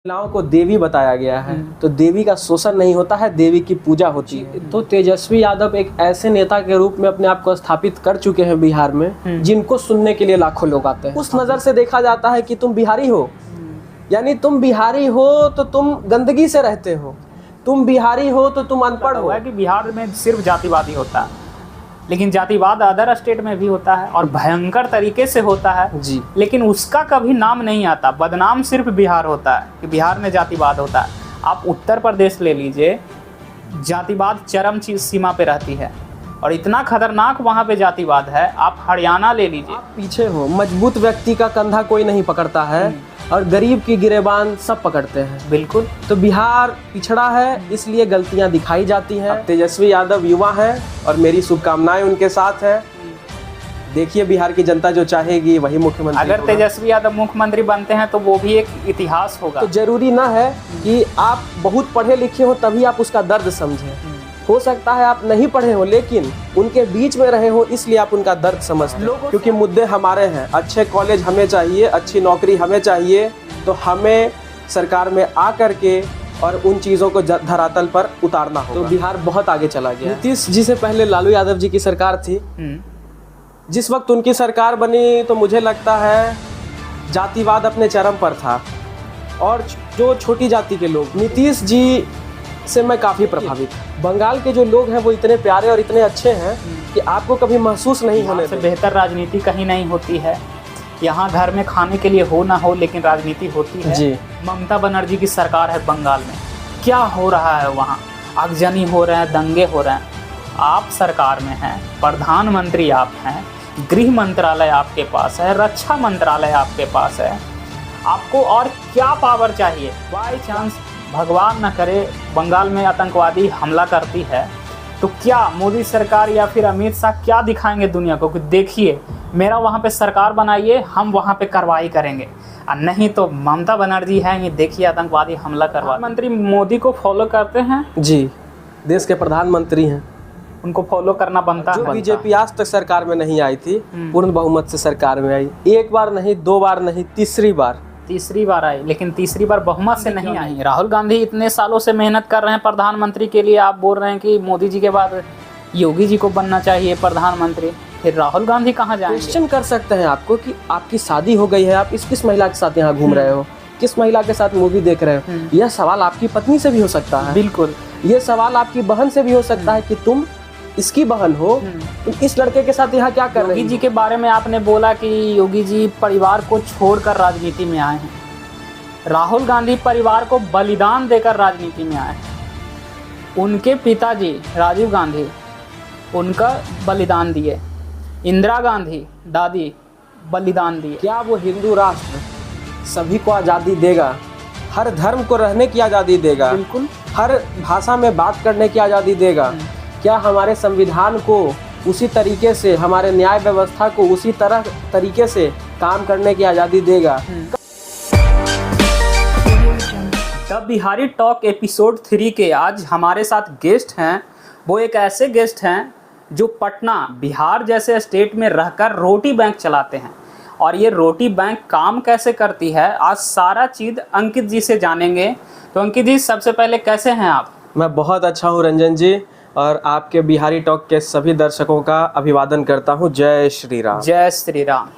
महिलाओं को देवी बताया गया है, तो देवी का शोषण नहीं होता है, देवी की पूजा होती है। तो तेजस्वी यादव एक ऐसे नेता के रूप में अपने आप को स्थापित कर चुके हैं बिहार में, जिनको सुनने के लिए लाखों लोग आते हैं। उस नज़र से देखा जाता है कि तुम बिहारी हो, यानी तुम बिहारी हो तो तुम गंदगी से रहते हो, तुम बिहारी हो तो तुम अनपढ़ हो। कि बिहार में सिर्फ जातिवादी होता है, लेकिन जातिवाद अदर स्टेट में भी होता है और भयंकर तरीके से होता है जी। लेकिन उसका कभी नाम नहीं आता, बदनाम सिर्फ बिहार होता है कि बिहार में जातिवाद होता है। आप उत्तर प्रदेश ले लीजिए, जातिवाद चरम सीमा पे रहती है और इतना खतरनाक वहाँ पे जातिवाद है। आप हरियाणा ले लीजिए, आप पीछे हो, मजबूत व्यक्ति का कंधा कोई नहीं पकड़ता है और गरीब की गिरेबान सब पकड़ते हैं। बिल्कुल। तो बिहार पिछड़ा है, इसलिए गलतियां दिखाई जाती हैं। तेजस्वी यादव युवा हैं और मेरी शुभकामनाएं उनके साथ है। देखिए बिहार की जनता जो चाहेगी वही मुख्यमंत्री। अगर तेजस्वी यादव मुख्यमंत्री बनते हैं तो वो भी एक इतिहास होगा। तो जरूरी ना है कि आप बहुत पढ़े लिखे हो तभी आप उसका दर्द समझें। हो सकता है आप नहीं पढ़े हो लेकिन उनके बीच में रहे हो, इसलिए आप उनका दर्द समझते हो। क्योंकि मुद्दे हमारे हैं, अच्छे कॉलेज हमें चाहिए, अच्छी नौकरी हमें चाहिए, तो हमें सरकार में आ करके और उन चीज़ों को धरातल पर उतारना होगा। तो बिहार बहुत आगे चला गया। नीतीश जी से पहले लालू यादव जी की सरकार थी। जिस वक्त उनकी सरकार बनी तो मुझे लगता है जातिवाद अपने चरम पर था और जो छोटी जाति के लोग, नीतीश जी से मैं काफ़ी प्रभावित। बंगाल के जो लोग हैं वो इतने प्यारे और इतने अच्छे हैं कि आपको कभी महसूस नहीं होने से बेहतर राजनीति कहीं नहीं होती है। यहाँ घर में खाने के लिए हो ना हो लेकिन राजनीति होती है जी। ममता बनर्जी की सरकार है बंगाल में, क्या हो रहा है वहाँ? आगजनी हो रहे हैं, दंगे हो रहे हैं। आप सरकार में हैं, प्रधानमंत्री आप हैं, गृह मंत्रालय आपके पास है, रक्षा मंत्रालय आपके पास है, आपको और क्या पावर चाहिए? बाई चांस भगवान न करे बंगाल में आतंकवादी हमला करती है तो क्या मोदी सरकार या फिर अमित शाह क्या दिखाएंगे दुनिया को कि देखिए मेरा वहाँ पे सरकार बनाइए, हम वहाँ पे कार्रवाई करेंगे। और नहीं तो ममता बनर्जी है, ये देखिए आतंकवादी हमला करवा। प्रधानमंत्री मोदी को फॉलो करते हैं जी, देश के प्रधानमंत्री हैं, उनको फॉलो करना बनता है। बीजेपी आज तक सरकार में नहीं आई थी, पूर्ण बहुमत से सरकार में आई। एक बार नहीं, दो बार नहीं, तीसरी बार आई, लेकिन तीसरी बार बहुमत से नहीं आई। राहुल गांधी इतने सालों से मेहनत कर रहे हैं प्रधानमंत्री के लिए, आप बोल रहे हैं कि मोदी जी के बाद योगी जी को बनना चाहिए प्रधानमंत्री, फिर राहुल गांधी कहाँ जाएंगे? क्वेश्चन कर सकते हैं आपको कि आपकी शादी हो गई है, आप किस महिला के साथ यहाँ घूम रहे हो, किस महिला के साथ मूवी देख रहे हो? यह सवाल आपकी पत्नी से भी हो सकता है। बिल्कुल। ये सवाल आपकी बहन से भी हो सकता है कि तुम इसकी बहन हो, तुम इस लड़के के साथ यहाँ क्या कर रहे हो? योगी जी के बारे में आपने बोला कि योगी जी परिवार को छोड़कर राजनीति में आए हैं। राहुल गांधी परिवार को बलिदान देकर राजनीति में आए हैं। उनके पिताजी राजीव गांधी उनका बलिदान दिए, इंदिरा गांधी दादी बलिदान दिए। क्या वो हिंदू राष्ट्र सभी को आज़ादी देगा, हर धर्म को रहने की आज़ादी देगा? बिल्कुल। हर भाषा में बात करने की आज़ादी देगा? क्या हमारे संविधान को उसी तरीके से, हमारे न्याय व्यवस्था को उसी तरीके से काम करने की आज़ादी देगा? द बिहारी टॉक एपिसोड 3 के आज हमारे साथ गेस्ट हैं। वो एक ऐसे गेस्ट हैं जो पटना बिहार जैसे स्टेट में रहकर रोटी बैंक चलाते हैं और ये रोटी बैंक काम कैसे करती है आज सारा चीज़ अंकित जी से जानेंगे। तो अंकित जी, सबसे पहले कैसे हैं आप? मैं बहुत अच्छा हूँ रंजन जी, और आपके बिहारी टॉक के सभी दर्शकों का अभिवादन करता हूँ। जय श्री राम। जय श्री राम।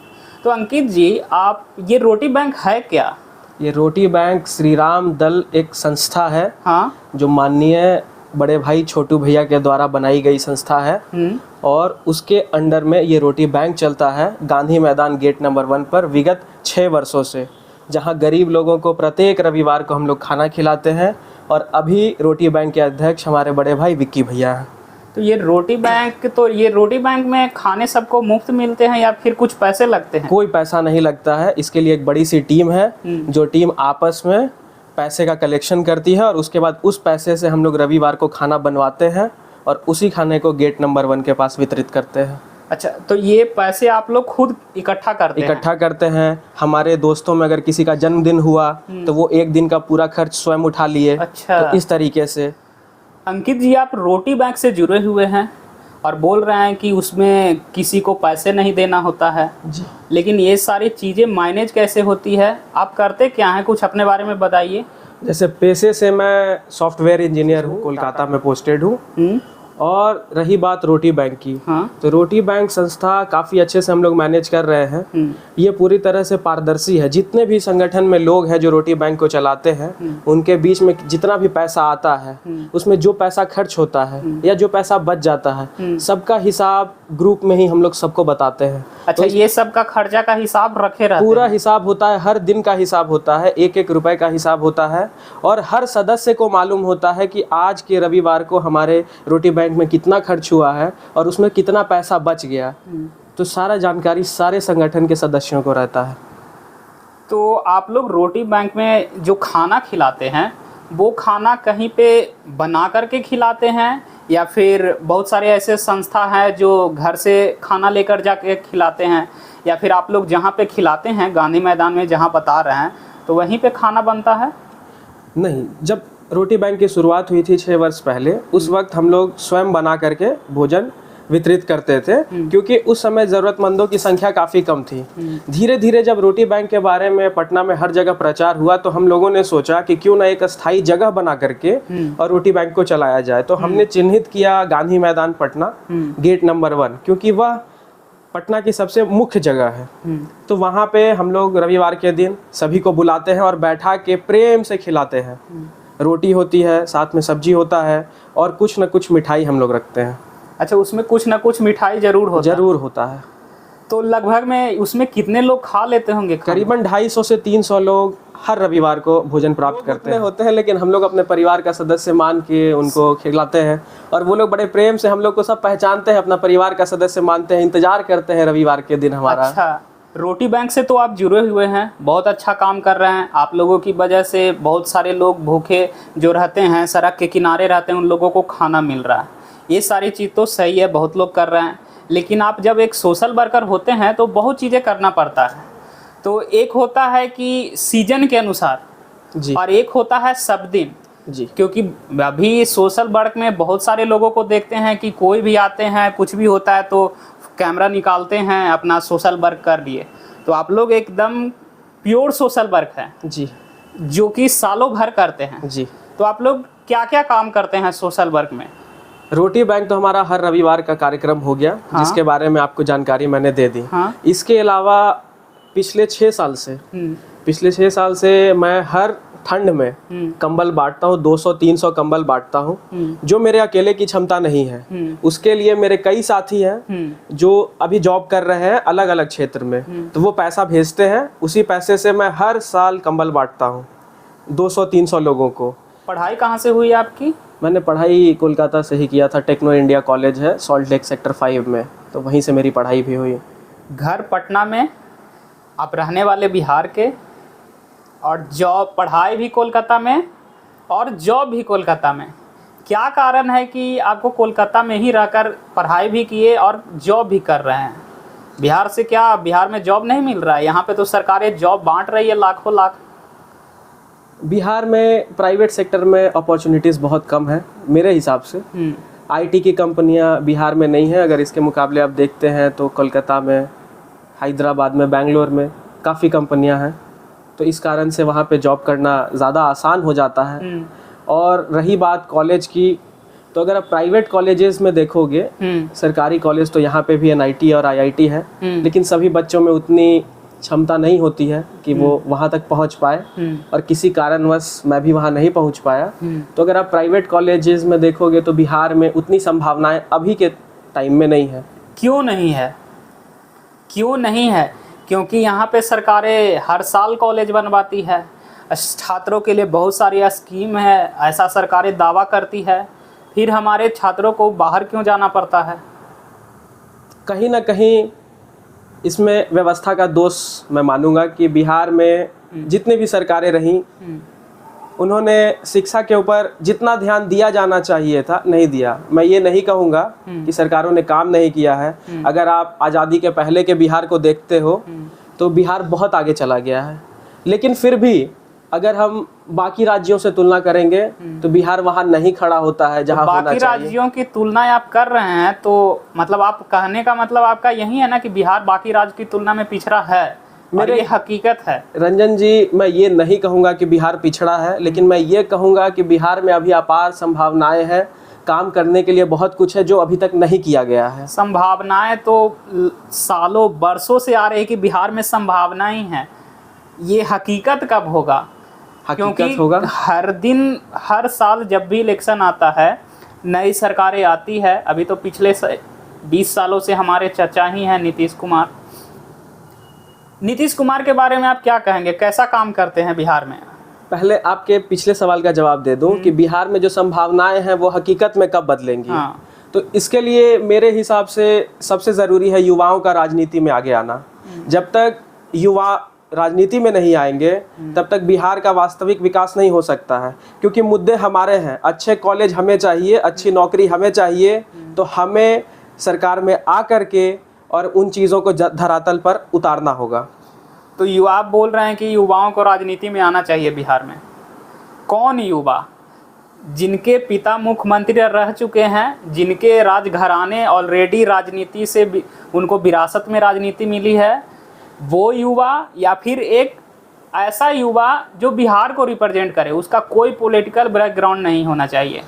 तो अंकित जी, आप ये रोटी बैंक है क्या? ये रोटी बैंक श्री राम दल एक संस्था है, हाँ, जो माननीय बड़े भाई छोटू भैया के द्वारा बनाई गई संस्था है और उसके अंडर में ये रोटी बैंक चलता है गांधी मैदान गेट नंबर 1 पर विगत 6 वर्षों से, जहां गरीब लोगों को प्रत्येक रविवार को हम लोग खाना खिलाते हैं। और अभी रोटी बैंक के अध्यक्ष हमारे बड़े भाई विक्की भैया हैं। तो ये रोटी बैंक में खाने सबको मुफ्त मिलते हैं या फिर कुछ पैसे लगते हैं? कोई पैसा नहीं लगता है। इसके लिए एक बड़ी सी टीम है जो टीम आपस में पैसे का कलेक्शन करती है और उसके बाद उस पैसे से हम लोग रविवार को खाना बनवाते हैं और उसी खाने को गेट नंबर 1 के पास वितरित करते हैं। अच्छा, तो ये पैसे आप लोग खुद इकट्ठा करते हैं? हमारे दोस्तों में अगर किसी का जन्मदिन हुआ तो वो एक दिन का पूरा खर्च स्वयं उठा लिए। अच्छा। तो इस तरीके से। अंकित जी, आप रोटी बैंक से जुड़े हुए हैं और बोल रहे हैं कि उसमें किसी को पैसे नहीं देना होता है जी। लेकिन ये सारी चीज़ें मैनेज कैसे होती है, आप करते क्या हैं, कुछ अपने बारे में बताइए। जैसे पेशे से मैं सॉफ्टवेयर इंजीनियर हूँ, कोलकाता में पोस्टेड हूँ। और रही बात रोटी बैंक की, हाँ। तो रोटी बैंक संस्था काफ़ी अच्छे से हम लोग मैनेज कर रहे हैं। ये पूरी तरह से पारदर्शी है। जितने भी संगठन में लोग हैं जो रोटी बैंक को चलाते हैं, उनके बीच में जितना भी पैसा आता है, उसमें जो पैसा खर्च होता है या जो पैसा बच जाता है, सबका हिसाब ग्रुप में ही हम लोग सबको बताते हैं। अच्छा, ये सब का खर्चा का हिसाब रखे रहते पूरा हैं? हिसाब होता है, हर दिन का हिसाब होता है, एक एक रुपए का हिसाब होता है। और हर सदस्य को मालूम होता है कि आज के रविवार को हमारे रोटी बैंक में कितना खर्च हुआ है और उसमें कितना पैसा बच गया। तो सारा जानकारी सारे संगठन के सदस्यों को रहता है। तो आप लोग रोटी बैंक में जो खाना खिलाते हैं वो खाना कहीं पे बना करके खिलाते हैं या फिर बहुत सारे ऐसे संस्था हैं जो घर से खाना लेकर जाके खिलाते हैं, या फिर आप लोग जहाँ पे खिलाते हैं गांधी मैदान में जहाँ बता रहे हैं तो वहीं पे खाना बनता है? नहीं, जब रोटी बैंक की शुरुआत हुई थी 6 वर्ष पहले, उस वक्त हम लोग स्वयं बना करके भोजन वितरित करते थे, क्योंकि उस समय ज़रूरतमंदों की संख्या काफ़ी कम थी। धीरे धीरे जब रोटी बैंक के बारे में पटना में हर जगह प्रचार हुआ तो हम लोगों ने सोचा कि क्यों ना एक अस्थायी जगह बना करके और रोटी बैंक को चलाया जाए। तो हमने चिन्हित किया गांधी मैदान पटना, गेट नंबर 1, क्योंकि वह पटना की सबसे मुख्य जगह है। तो वहाँ पे हम लोग रविवार के दिन सभी को बुलाते हैं और बैठा के प्रेम से खिलाते हैं। रोटी होती है, साथ में सब्जी होता है और कुछ न कुछ मिठाई हम लोग रखते हैं। अच्छा, उसमें कुछ ना कुछ मिठाई जरूर होता है। तो लगभग में उसमें कितने लोग खा लेते होंगे? करीबन 250 से 300 लोग हर रविवार को भोजन प्राप्त करते होते हैं, लेकिन हम लोग अपने परिवार का सदस्य मान के उनको खिलाते हैं और वो लोग बड़े प्रेम से हम लोग को सब पहचानते हैं, अपना परिवार का सदस्य मानते हैं, इंतजार करते हैं रविवार के दिन हमारा। अच्छा, रोटी बैंक से तो आप जुड़े हुए हैं, बहुत अच्छा काम कर रहे हैं। आप लोगों की वजह से बहुत सारे लोग भूखे जो रहते हैं, सड़क के किनारे रहते हैं, उन लोगों को खाना मिल रहा है। ये सारी चीज़ तो सही है, बहुत लोग कर रहे हैं। लेकिन आप जब एक सोशल वर्कर होते हैं तो बहुत चीज़ें करना पड़ता है। तो एक होता है कि सीजन के अनुसार जी, और एक होता है सब दिन जी। क्योंकि अभी सोशल वर्क में बहुत सारे लोगों को देखते हैं कि कोई भी आते हैं, कुछ भी होता है तो कैमरा निकालते हैं, अपना सोशल वर्क कर लिए। तो आप लोग एकदम प्योर सोशल वर्क है जी, जो कि सालों भर करते हैं जी। तो आप लोग क्या क्या काम करते हैं सोशल वर्क में? रोटी बैंक तो हमारा हर रविवार का कार्यक्रम हो गया, हाँ। जिसके बारे में आपको जानकारी मैंने दे दी। हाँ। इसके अलावा पिछले 6 साल से मैं हर ठंड में कंबल बांटता हूँ, 200-300 कंबल बांटता हूँ, जो मेरे अकेले की क्षमता नहीं है। उसके लिए मेरे कई साथी हैं जो अभी जॉब कर रहे हैं अलग अलग क्षेत्र में, तो वो पैसा भेजते हैं, उसी पैसे से मैं हर साल कंबल बांटता हूँ 200-300 लोगों को। पढ़ाई कहाँ से हुई आपकी? मैंने पढ़ाई कोलकाता से ही किया था, टेक्नो इंडिया कॉलेज है सॉल्ट लेक सेक्टर 5 में, तो वहीं से मेरी पढ़ाई भी हुई। घर पटना में, आप रहने वाले बिहार के, और जॉब पढ़ाई भी कोलकाता में और जॉब भी कोलकाता में। क्या कारण है कि आपको कोलकाता में ही रहकर पढ़ाई भी किए और जॉब भी कर रहे हैं? बिहार से क्या बिहार में जॉब नहीं मिल रहा है? यहाँ पे तो सरकारें जॉब बांट रही है लाखों लाख। बिहार में प्राइवेट सेक्टर में अपॉर्चुनिटीज़ बहुत कम है मेरे हिसाब से। आईटी की कंपनियां बिहार में नहीं है। अगर इसके मुकाबले आप देखते हैं तो कोलकाता में, हैदराबाद में, बेंगलोर में काफ़ी कंपनियां हैं, तो इस कारण से वहाँ पे जॉब करना ज़्यादा आसान हो जाता है। और रही बात कॉलेज की, तो अगर आप प्राइवेट कॉलेजेस में देखोगे, सरकारी कॉलेज तो यहाँ पे भी एनआईटी और आईआईटी है, लेकिन सभी बच्चों में उतनी क्षमता नहीं होती है कि वो वहाँ तक पहुँच पाए, और किसी कारणवश मैं भी वहाँ नहीं पहुँच पाया। तो अगर आप प्राइवेट कॉलेजेस में देखोगे तो बिहार में उतनी संभावनाएं अभी के टाइम में नहीं है। क्यों नहीं है? क्यों नहीं है? क्योंकि यहाँ पे सरकारें हर साल कॉलेज बनवाती है, छात्रों के लिए बहुत सारी स्कीम है, ऐसा सरकारें दावा करती है, फिर हमारे छात्रों को बाहर क्यों जाना पड़ता है? कहीं ना कहीं इसमें व्यवस्था का दोष मैं मानूंगा कि बिहार में जितनी भी सरकारें रहीं, उन्होंने शिक्षा के ऊपर जितना ध्यान दिया जाना चाहिए था नहीं दिया। मैं ये नहीं कहूँगा कि सरकारों ने काम नहीं किया है। अगर आप आज़ादी के पहले के बिहार को देखते हो तो बिहार बहुत आगे चला गया है, लेकिन फिर भी अगर हम बाकी राज्यों से तुलना करेंगे तो बिहार वहाँ नहीं खड़ा होता है जहाँ होना बाकी चाहिए। राज्यों की तुलना आप कर रहे हैं तो मतलब आप कहने का मतलब आपका यही है ना कि बिहार बाकी राज्य की तुलना में पिछड़ा है, मेरे ये हकीकत है। रंजन जी, मैं ये नहीं कहूँगा कि बिहार पिछड़ा है, लेकिन मैं ये कहूँगा कि बिहार में अभी अपार संभावनाएं हैं, काम करने के लिए बहुत कुछ है जो अभी तक नहीं किया गया है। संभावनाएं तो सालों बरसों से आ रही कि बिहार में संभावनाएं हैं, ये हकीकत कब होगा? क्योंकि होगा हर दिन हर साल जब भी इलेक्शन आता है नई सरकारें आती है। अभी तो पिछले 20 सालों से हमारे चचा ही हैं नीतीश कुमार। नीतीश कुमार के बारे में आप क्या कहेंगे, कैसा काम करते हैं बिहार में? पहले आपके पिछले सवाल का जवाब दे दूं कि बिहार में जो संभावनाएं हैं वो हकीकत में कब बदलेंगी। हाँ। तो इसके लिए मेरे हिसाब से सबसे ज़रूरी है युवाओं का राजनीति में आगे आना। जब तक युवा राजनीति में नहीं आएंगे तब तक बिहार का वास्तविक विकास नहीं हो सकता है, क्योंकि मुद्दे हमारे हैं। अच्छे कॉलेज हमें चाहिए, अच्छी नौकरी हमें चाहिए, तो हमें सरकार में आ करके और उन चीज़ों को धरातल पर उतारना होगा। तो युवा आप बोल रहे हैं कि युवाओं को राजनीति में आना चाहिए बिहार में। कौन युवा? जिनके पिता मुख्यमंत्री रह चुके हैं, जिनके राजघराने ऑलरेडी राजनीति से उनको विरासत में राजनीति मिली है, वो युवा, या फिर एक ऐसा युवा जो बिहार को रिप्रेजेंट करे, उसका कोई पॉलिटिकल बैकग्राउंड नहीं होना चाहिए।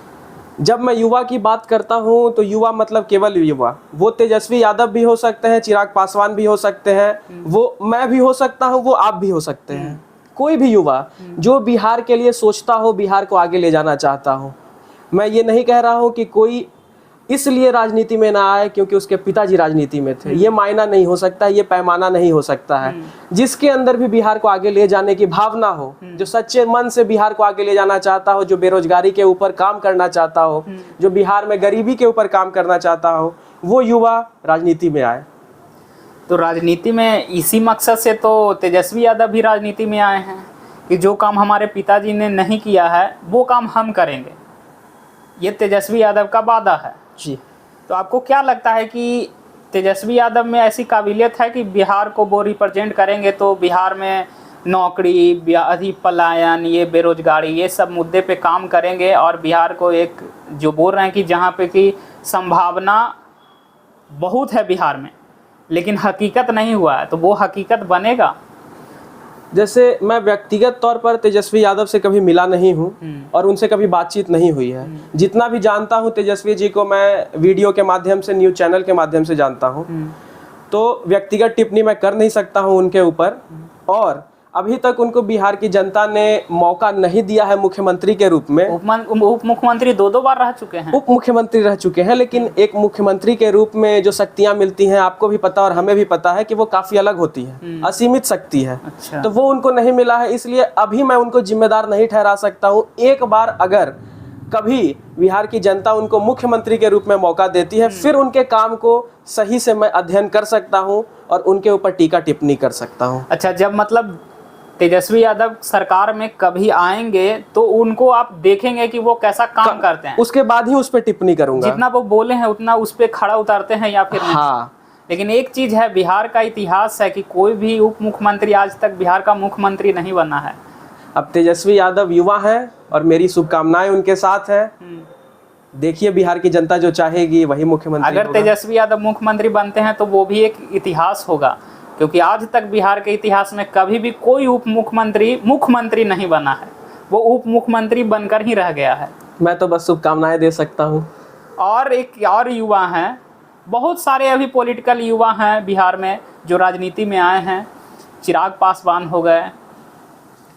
जब मैं युवा की बात करता हूं तो युवा मतलब केवल युवा, वो तेजस्वी यादव भी हो सकते हैं, चिराग पासवान भी हो सकते हैं, वो मैं भी हो सकता हूं, वो आप भी हो सकते हैं। कोई भी युवा जो बिहार के लिए सोचता हो, बिहार को आगे ले जाना चाहता हो। मैं ये नहीं कह रहा हूं कि कोई इसलिए राजनीति में ना आए क्योंकि उसके पिताजी राजनीति में थे। ये मायना नहीं हो सकता, ये पैमाना नहीं हो सकता है। जिसके अंदर भी बिहार को आगे ले जाने की भावना हो, जो सच्चे मन से बिहार को आगे ले जाना चाहता हो, जो बेरोजगारी के ऊपर काम करना चाहता हो, जो बिहार में गरीबी के ऊपर काम करना चाहता हो, वो युवा राजनीति में आए। तो राजनीति में इसी मकसद से तो तेजस्वी यादव भी राजनीति में आए हैं कि जो काम हमारे पिताजी ने नहीं किया है वो काम हम करेंगे। ये तेजस्वी यादव का वादा है जी। तो आपको क्या लगता है कि तेजस्वी यादव में ऐसी काबिलियत है कि बिहार को वो रिप्रेजेंट करेंगे तो बिहार में नौकरी, अधिक पलायन, ये बेरोजगारी, ये सब मुद्दे पे काम करेंगे और बिहार को एक जो बोल रहे हैं कि जहाँ पे कि संभावना बहुत है बिहार में लेकिन हकीकत नहीं हुआ है, तो वो हकीकत बनेगा? जैसे मैं व्यक्तिगत तौर पर तेजस्वी यादव से कभी मिला नहीं हूँ और उनसे कभी बातचीत नहीं हुई है। जितना भी जानता हूँ तेजस्वी जी को मैं वीडियो के माध्यम से, न्यूज़ चैनल के माध्यम से जानता हूँ, तो व्यक्तिगत टिप्पणी मैं कर नहीं सकता हूँ उनके ऊपर। और अभी तक उनको बिहार की जनता ने मौका नहीं दिया है मुख्यमंत्री के रूप में। उप मुख्यमंत्री दो बार रह चुके हैं, उप मुख्यमंत्री रह चुके हैं, लेकिन एक मुख्यमंत्री के रूप में जो शक्तियां मिलती हैं, आपको भी पता और हमें भी पता है कि वो काफी अलग होती है, असीमित शक्ति है। अच्छा। तो वो उनको नहीं मिला है, इसलिए अभी मैं उनको जिम्मेदार नहीं ठहरा सकता हूँ। एक बार अगर कभी बिहार की जनता उनको मुख्यमंत्री के रूप में मौका देती है, फिर उनके काम को सही से मैं अध्ययन कर सकता हूँ और उनके ऊपर टीका टिप्पणी कर सकता हूँ। अच्छा, जब मतलब तेजस्वी यादव सरकार में कभी आएंगे तो उनको आप देखेंगे कि वो कैसा काम करते हैं, उसके बाद ही उस पर टिप्पणी करूंगा। जितना वो बोले हैं उतना उस पर खड़ा उतारते हैं या फिर नहीं? हाँ। लेकिन एक चीज है, बिहार का इतिहास है कि कोई भी उप मुख्यमंत्री आज तक बिहार का मुख्यमंत्री नहीं बना है। अब तेजस्वी यादव युवा हैं और मेरी शुभकामनाएं उनके साथ है। देखिए बिहार की जनता जो चाहेगी वही मुख्यमंत्री अगर तेजस्वी यादव मुख्यमंत्री बनते हैं तो वो भी एक इतिहास होगा, क्योंकि आज तक बिहार के इतिहास में कभी भी कोई उप मुख्यमंत्री नहीं बना है, वो उप मुख्यमंत्री बनकर ही रह गया है। मैं तो बस शुभकामनाएं दे सकता हूँ। और एक और युवा हैं, बहुत सारे अभी पॉलिटिकल युवा हैं बिहार में जो राजनीति में आए हैं। चिराग पासवान हो गए,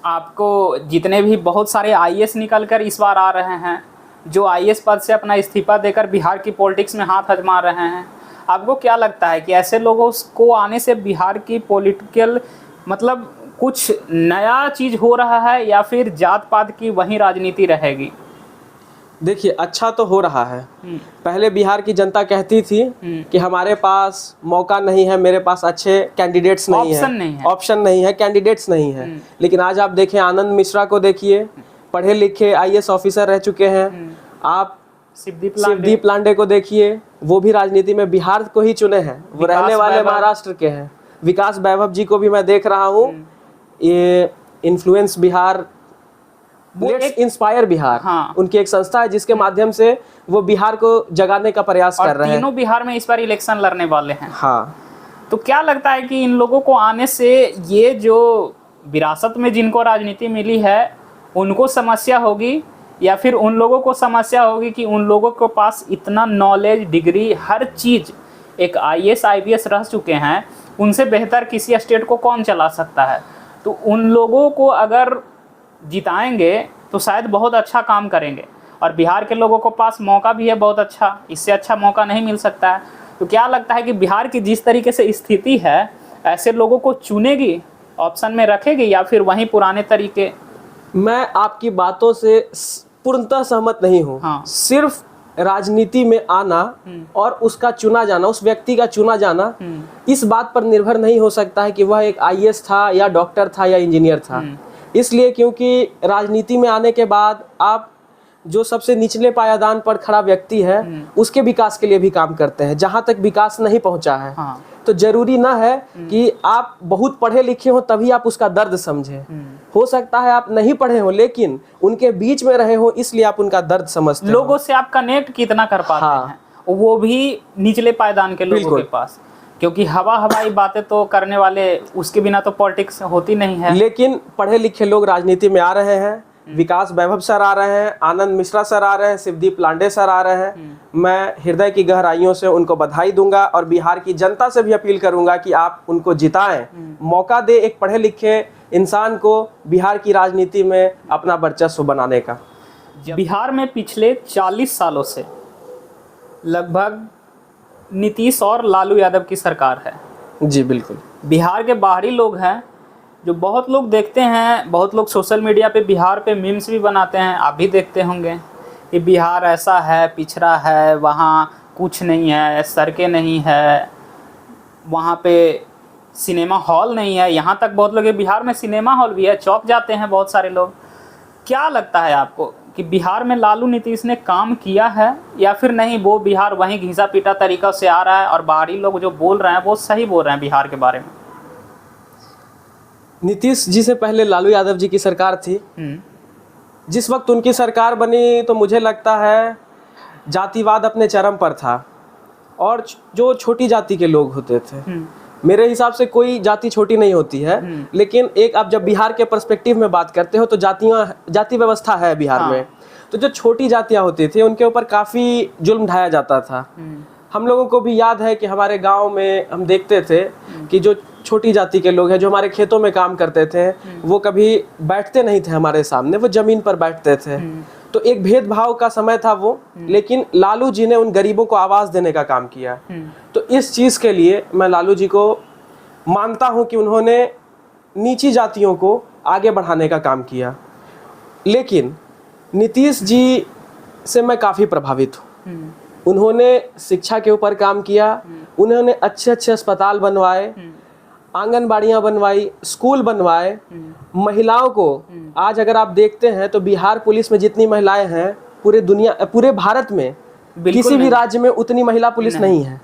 आपको जितने भी बहुत सारे आईएएस निकल कर इस बार आ रहे हैं, जो आईएएस पद से अपना इस्तीफा देकर बिहार की पॉलिटिक्स में हाथ आजमा रहे हैं। आपको क्या लगता है कि ऐसे लोगों को आने से बिहार की पॉलिटिकल मतलब कुछ नया चीज़ हो रहा है या फिर जात पात की वही राजनीति रहेगी? देखिए, अच्छा तो हो रहा है। पहले बिहार की जनता कहती थी कि हमारे पास मौका नहीं है, मेरे पास अच्छे कैंडिडेट्स नहीं है, ऑप्शन नहीं है, कैंडिडेट्स नहीं है। लेकिन आज आप देखें, आनंद मिश्रा को देखिए, पढ़े लिखे आईएएस ऑफिसर रह चुके हैं। आप शिवदीप लांडे को देखिए, वो भी राजनीति में बिहार को ही चुने हैं, वो रहने वाले महाराष्ट्र के हैं। विकास वैभव जी को भी मैं देख रहा हूँ, ये influence Bihar let's inspire Bihar. हाँ। उनकी एक संस्था है जिसके माध्यम से वो बिहार को जगाने का प्रयास कर रहे हैं। तीनों बिहार में इस बार इलेक्शन लड़ने वाले हैं। हाँ। तो क्या लगता है कि इन लोगों को आने से ये जो विरासत में जिनको राजनीति मिली है उनको समस्या होगी, या फिर उन लोगों को समस्या होगी कि उन लोगों के पास इतना नॉलेज, डिग्री, हर चीज़, एक IAS IPS रह चुके हैं, उनसे बेहतर किसी स्टेट को कौन चला सकता है? तो उन लोगों को अगर जिताएंगे तो शायद बहुत अच्छा काम करेंगे, और बिहार के लोगों को पास मौका भी है बहुत अच्छा, इससे अच्छा मौका नहीं मिल सकता है। तो क्या लगता है कि बिहार की जिस तरीके से स्थिति है, ऐसे लोगों को चुनेगी, ऑप्शन में रखेगी, या फिर वहीं पुराने तरीके? मैं आपकी बातों से पूर्णतः सहमत नहीं हूँ। हाँ। सिर्फ राजनीति में आना और उसका चुना जाना, उस व्यक्ति का चुना जाना, इस बात पर निर्भर नहीं हो सकता है कि वह एक IAS था या डॉक्टर था या इंजीनियर था। इसलिए क्योंकि राजनीति में आने के बाद आप जो सबसे निचले पायदान पर खड़ा व्यक्ति है उसके विकास के लिए भी काम करते हैं, जहाँ तक विकास नहीं पहुँचा है। हाँ। तो जरूरी ना है कि आप बहुत पढ़े लिखे हो तभी आप उसका दर्द समझें। हो सकता है आप नहीं पढ़े हो लेकिन उनके बीच में रहे हो, इसलिए आप उनका दर्द समझते हो। लोगों से आप कनेक्ट कितना कर पाते हैं, वो भी निचले पायदान के लोगों के पास, क्योंकि हवाई बातें तो करने वाले, उसके बिना तो पॉलिटिक्स होती नहीं है। लेकिन पढ़े लिखे लोग राजनीति में आ रहे हैं। विकास वैभव सर आ रहे हैं, आनंद मिश्रा सर आ रहे हैं, शिवदीप लांडे सर आ रहे हैं। मैं हृदय की गहराइयों से उनको बधाई दूंगा और बिहार की जनता से भी अपील करूंगा कि आप उनको जिताएं, मौका दे एक पढ़े लिखे इंसान को बिहार की राजनीति में अपना वर्चस्व बनाने का। बिहार में पिछले 40 सालों से लगभग नीतीश और लालू यादव की सरकार है। जी बिल्कुल। बिहार के बाहरी लोग हैं जो बहुत लोग देखते हैं, बहुत लोग सोशल मीडिया पे बिहार पे मीम्स भी बनाते हैं, आप भी देखते होंगे कि बिहार ऐसा है, पिछड़ा है, वहाँ कुछ नहीं है, सड़कें नहीं है, वहाँ पे सिनेमा हॉल नहीं है। यहाँ तक बहुत लोग, बिहार में सिनेमा हॉल भी है, चौक जाते हैं बहुत सारे लोग। क्या लगता है आपको कि बिहार में लालू नीतीश ने काम किया है या फिर नहीं? वो बिहार वहीं घिसा पीटा तरीका से आ रहा है और बाहरी लोग जो बोल रहे हैं वो सही बोल रहे हैं बिहार के बारे में? नीतीश जी से पहले लालू यादव जी की सरकार थी। जिस वक्त उनकी सरकार बनी तो मुझे लगता है जातिवाद अपने चरम पर था और जो छोटी जाति के लोग होते थे, मेरे हिसाब से कोई जाति छोटी नहीं होती है, लेकिन एक आप जब बिहार के पर्सपेक्टिव में बात करते हो तो जाति व्यवस्था है बिहार में। तो जो छोटी जातियां होती थी उनके ऊपर काफ़ी जुल्म ढाया जाता था। हम लोगों को भी याद है कि हमारे गांव में हम देखते थे कि जो छोटी जाति के लोग हैं जो हमारे खेतों में काम करते थे वो कभी बैठते नहीं थे हमारे सामने, वो जमीन पर बैठते थे। तो एक भेदभाव का समय था वो, लेकिन लालू जी ने उन गरीबों को आवाज़ देने का काम किया। तो इस चीज़ के लिए मैं लालू जी को मानता हूँ कि उन्होंने नीची जातियों को आगे बढ़ाने का काम किया। लेकिन नीतीश जी से मैं काफ़ी प्रभावित हूँ। उन्होंने शिक्षा के ऊपर काम किया, उन्होंने अच्छे अच्छे अस्पताल बनवाए, आंगनबाड़ियाँ बनवाई, स्कूल बनवाए। महिलाओं को आज अगर आप देखते हैं तो बिहार पुलिस में जितनी महिलाएं हैं पूरे भारत में किसी भी राज्य में उतनी महिला पुलिस नहीं है।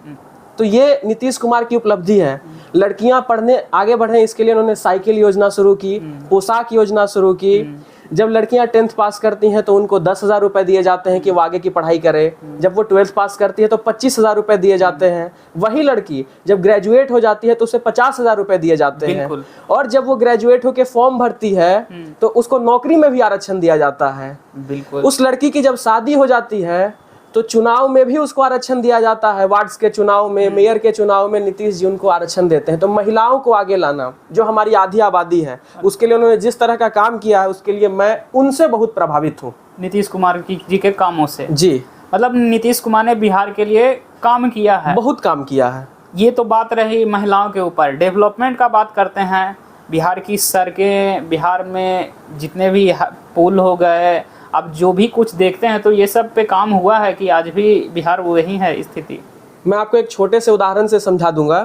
तो ये नीतीश कुमार की उपलब्धि है। लड़कियां पढ़ने आगे बढ़े इसके लिए उन्होंने साइकिल योजना शुरू की, पोशाक योजना शुरू की। जब लड़कियां 10th पास करती हैं तो उनको 10,000 रुपए दिए जाते हैं कि वो आगे की पढ़ाई करे। जब वो 12th पास करती है तो 25,000 रुपए दिए जाते हैं। वही लड़की जब ग्रेजुएट हो जाती है तो उसे 50,000 रुपए दिए जाते हैं। और जब वो ग्रेजुएट होकर फॉर्म भरती है तो उसको नौकरी में भी आरक्षण दिया जाता है। बिल्कुल। उस लड़की की जब शादी हो जाती है तो चुनाव में भी उसको आरक्षण दिया जाता है। वार्ड्स के चुनाव में, मेयर के चुनाव में नीतीश जी उनको आरक्षण देते हैं। तो महिलाओं को आगे लाना जो हमारी आधी आबादी है उसके लिए उन्होंने जिस तरह का काम किया है उसके लिए मैं उनसे बहुत प्रभावित हूँ, नीतीश कुमार जी के कामों से। जी मतलब नीतीश कुमार ने बिहार के लिए काम किया है, बहुत काम किया है। ये तो बात रही महिलाओं के ऊपर। डेवलपमेंट का बात करते हैं। बिहार की सड़कें, बिहार में जितने भी पुल हो गए, अब जो भी कुछ देखते हैं तो ये सब पे काम हुआ है कि आज भी बिहार वही है स्थिति? मैं आपको एक छोटे से उदाहरण से समझा दूंगा।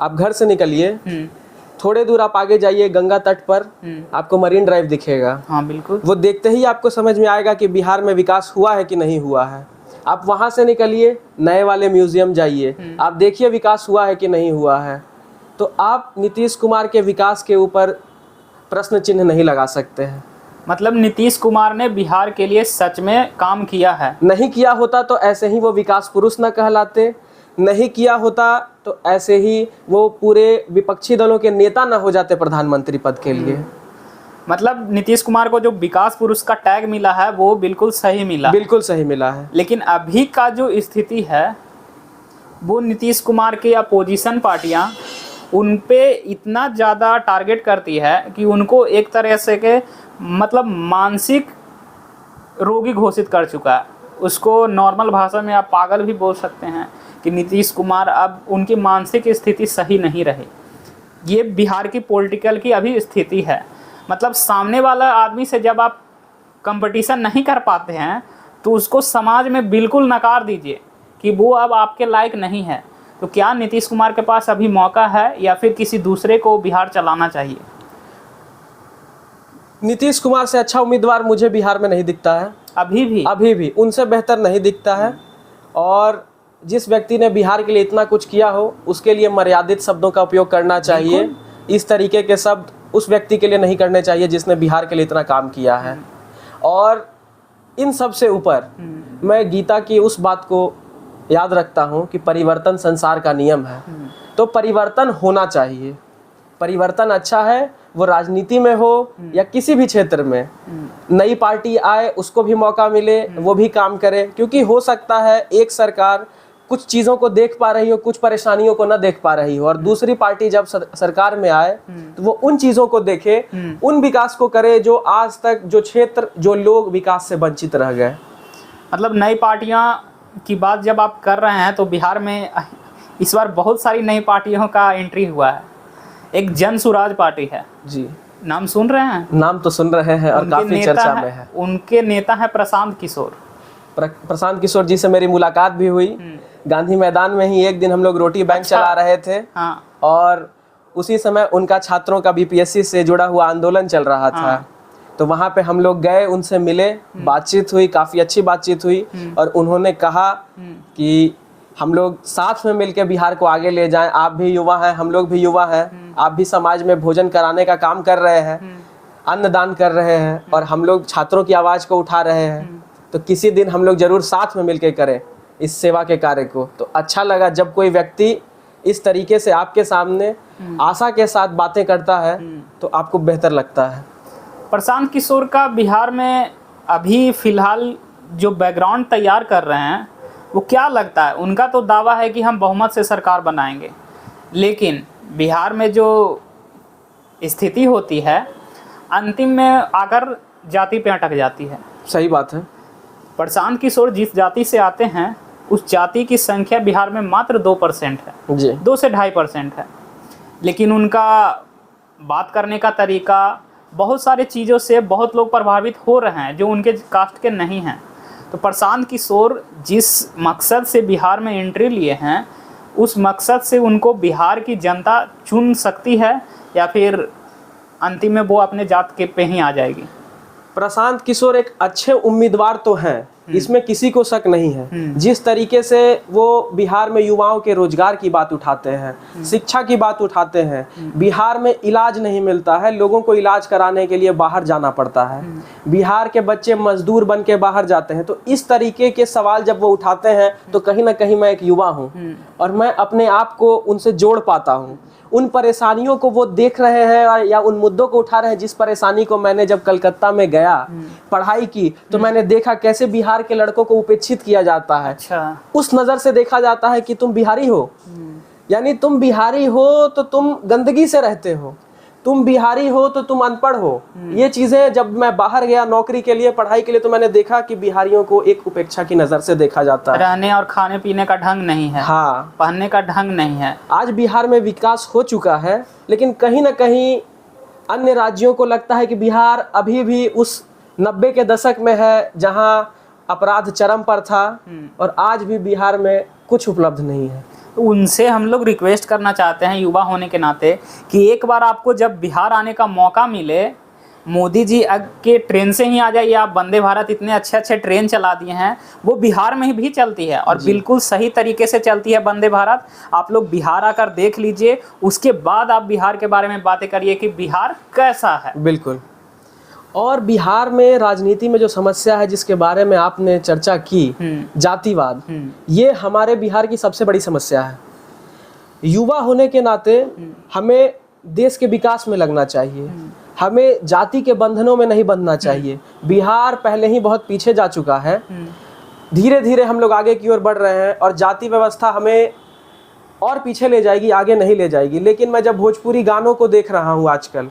आप घर से निकलिए, थोड़े दूर आप आगे जाइए, गंगा तट पर आपको मरीन ड्राइव दिखेगा। हाँ बिल्कुल। वो देखते ही आपको समझ में आएगा कि बिहार में विकास हुआ है कि नहीं हुआ है। आप वहाँ से निकलिए, नए वाले म्यूजियम जाइए, आप देखिए विकास हुआ है कि नहीं हुआ है। तो आप नीतीश कुमार के विकास के ऊपर प्रश्न चिन्ह नहीं लगा सकते हैं। मतलब नीतीश कुमार ने बिहार के लिए सच में काम किया है। नहीं किया होता तो ऐसे ही वो विकास पुरुष न कहलाते, नहीं किया होता तो ऐसे ही वो पूरे विपक्षी दलों के नेता न हो जाते प्रधानमंत्री पद के लिए। मतलब नीतीश कुमार को जो विकास पुरुष का टैग मिला है वो बिल्कुल सही मिला, बिल्कुल सही मिला है। लेकिन अभी का जो स्थिति है वो नीतीश कुमार की अपोजिशन पार्टियां उन पे इतना ज़्यादा टारगेट करती है कि उनको एक तरह से के मतलब मानसिक रोगी घोषित कर चुका है। उसको नॉर्मल भाषा में आप पागल भी बोल सकते हैं कि नीतीश कुमार अब उनकी मानसिक स्थिति सही नहीं रही। ये बिहार की पॉलिटिकल की अभी स्थिति है। मतलब सामने वाला आदमी से जब आप कंपटीशन नहीं कर पाते हैं तो उसको समाज में बिल्कुल नकार दीजिए कि वो अब आपके लायक नहीं है। तो क्या नीतीश कुमार के पास अभी मौका है या फिर किसी दूसरे को बिहार चलाना चाहिए? नीतीश कुमार से अच्छा उम्मीदवार मुझे बिहार में नहीं दिखता है। अभी भी उनसे बेहतर नहीं दिखता है। और जिस व्यक्ति ने बिहार के लिए इतना कुछ किया हो उसके लिए मर्यादित शब्दों का उपयोग करना चाहिए। इस तरीके के शब्द उस व्यक्ति के लिए नहीं करने चाहिए जिसने बिहार के लिए इतना काम किया है। और इन सब से ऊपर मैं गीता की उस बात को याद रखता हूँ कि परिवर्तन संसार का नियम है। तो परिवर्तन होना चाहिए। परिवर्तन अच्छा है, वो राजनीति में हो या किसी भी क्षेत्र में। नई पार्टी आए, उसको भी मौका मिले, वो भी काम करे। क्योंकि हो सकता है एक सरकार कुछ चीज़ों को देख पा रही हो, कुछ परेशानियों को न देख पा रही हो, और दूसरी पार्टी जब सरकार में आए तो वो उन चीज़ों को देखे, उन विकास को करे जो आज तक जो क्षेत्र, जो लोग विकास से वंचित रह गए। मतलब नई पार्टियां की बात जब आप कर रहे हैं तो बिहार में इस बार बहुत सारी नई पार्टियों का एंट्री हुआ है। एक जन सुराज पार्टी है जी, नाम सुन रहे हैं? नाम तो सुन रहे हैं और काफी चर्चा में है। उनके नेता है प्रशांत किशोर। प्रशांत किशोर जी से मेरी मुलाकात भी हुई। गांधी मैदान में ही एक दिन हम लोग रोटी बैंक चला रहे थे। हाँ। और उसी समय उनका छात्रों का बीपीएससी से जुड़ा हुआ आंदोलन चल रहा था। हाँ। तो वहाँ पे हम लोग गए, उनसे मिले, बातचीत हुई, काफ़ी अच्छी बातचीत हुई। और उन्होंने कहा कि हम लोग साथ में मिलकर बिहार को आगे ले जाएं। आप भी युवा हैं, हम लोग भी युवा हैं, आप भी समाज में भोजन कराने का काम कर रहे हैं, अन्नदान कर रहे हैं, और हम लोग छात्रों की आवाज़ को उठा रहे हैं। तो किसी दिन हम लोग ज़रूर साथ में मिलकर करें इस सेवा के कार्य को। तो अच्छा लगा जब कोई व्यक्ति इस तरीके से आपके सामने आशा के साथ बातें करता है तो आपको बेहतर लगता है। प्रशांत किशोर का बिहार में अभी फिलहाल जो बैकग्राउंड तैयार कर रहे हैं वो क्या लगता है? उनका तो दावा है कि हम बहुमत से सरकार बनाएंगे, लेकिन बिहार में जो स्थिति होती है अंतिम में आकर जाति पे अटक जाती है। सही बात है। प्रशांत किशोर जिस जाति से आते हैं उस जाति की संख्या बिहार में मात्र 2% है जी। 2 से 2.5% है, लेकिन उनका बात करने का तरीका, बहुत सारे चीज़ों से बहुत लोग प्रभावित हो रहे हैं जो उनके कास्ट के नहीं हैं। तो प्रशांत किशोर जिस मकसद से बिहार में एंट्री लिए हैं उस मकसद से उनको बिहार की जनता चुन सकती है या फिर अंतिम में वो अपने जात के पे ही आ जाएगी? प्रशांत किशोर एक अच्छे उम्मीदवार तो हैं, इसमें किसी को शक नहीं है। जिस तरीके से वो बिहार में युवाओं के रोजगार की बात उठाते हैं, शिक्षा की बात उठाते हैं, बिहार में इलाज नहीं मिलता है, लोगों को इलाज कराने के लिए बाहर जाना पड़ता है, बिहार के बच्चे मजदूर बन के बाहर जाते हैं। तो इस तरीके के सवाल जब वो उठाते हैं तो कहीं ना कहीं मैं एक युवा हूँ और मैं अपने आप को उनसे जोड़ पाता हूँ। उन परेशानियों को वो देख रहे हैं या उन मुद्दों को उठा रहे हैं जिस परेशानी को मैंने जब कलकत्ता में गया पढ़ाई की तो मैंने देखा कैसे बिहार के लड़कों को उपेक्षित किया जाता है। अच्छा। उस नज़र से देखा जाता है कि तुम बिहारी हो, यानी तुम बिहारी हो तो तुम गंदगी से रहते हो, तुम बिहारी हो तो तुम अनपढ़ हो। ये चीज़ें जब मैं बाहर गया नौकरी के लिए, पढ़ाई के लिए, तो मैंने देखा कि बिहारियों को एक उपेक्षा की नज़र से देखा जाता है। रहने और खाने पीने का ढंग नहीं है, हाँ, पहनने का ढंग नहीं है। आज बिहार में विकास हो चुका है, लेकिन कहीं ना कहीं अन्य राज्यों को लगता है कि बिहार अभी भी उस 90 के दशक में है जहां अपराध चरम पर था और आज भी बिहार में कुछ उपलब्ध नहीं है। तो उनसे हम लोग रिक्वेस्ट करना चाहते हैं युवा होने के नाते कि एक बार आपको जब बिहार आने का मौका मिले, मोदी जी के ट्रेन से ही आ जाइए। आप वंदे भारत इतने अच्छे अच्छे ट्रेन चला दिए हैं, वो बिहार में भी चलती है और बिल्कुल सही तरीके से चलती है वंदे भारत। आप लोग बिहार आकर देख लीजिए, उसके बाद आप बिहार के बारे में बातें करिए कि बिहार कैसा है। बिल्कुल। और बिहार में राजनीति में जो समस्या है जिसके बारे में आपने चर्चा की, जातिवाद, ये हमारे बिहार की सबसे बड़ी समस्या है। युवा होने के नाते हमें देश के विकास में लगना चाहिए, हमें जाति के बंधनों में नहीं बंधना चाहिए। बिहार पहले ही बहुत पीछे जा चुका है, धीरे धीरे हम लोग आगे की ओर बढ़ रहे हैं और जाति व्यवस्था हमें और पीछे ले जाएगी, आगे नहीं ले जाएगी। लेकिन मैं जब भोजपुरी गानों को देख रहा हूँ आजकल,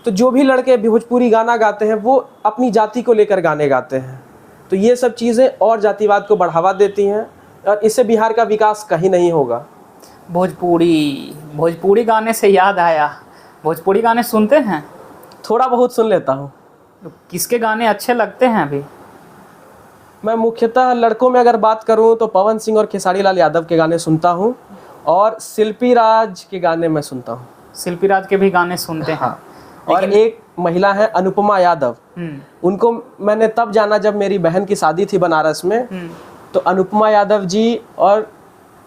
तो जो भी लड़के भोजपुरी गाना गाते हैं वो अपनी जाति को लेकर गाने गाते हैं। तो ये सब चीज़ें और जातिवाद को बढ़ावा देती हैं और इससे बिहार का विकास कहीं नहीं होगा। भोजपुरी गाने से याद आया, भोजपुरी गाने सुनते हैं? थोड़ा बहुत सुन लेता हूँ। तो किसके गाने अच्छे लगते हैं अभी? मैं मुख्यतः लड़कों में अगर बात करूँ तो पवन सिंह और खेसारी लाल यादव के गाने सुनता हूँ और शिल्पी राज के गाने मैं सुनता हूँ। शिल्पी राज के भी गाने सुनते हैं। हाँ। और एक महिला है अनुपमा यादव, उनको मैंने तब जाना जब मेरी बहन की शादी थी बनारस में। तो अनुपमा यादव जी और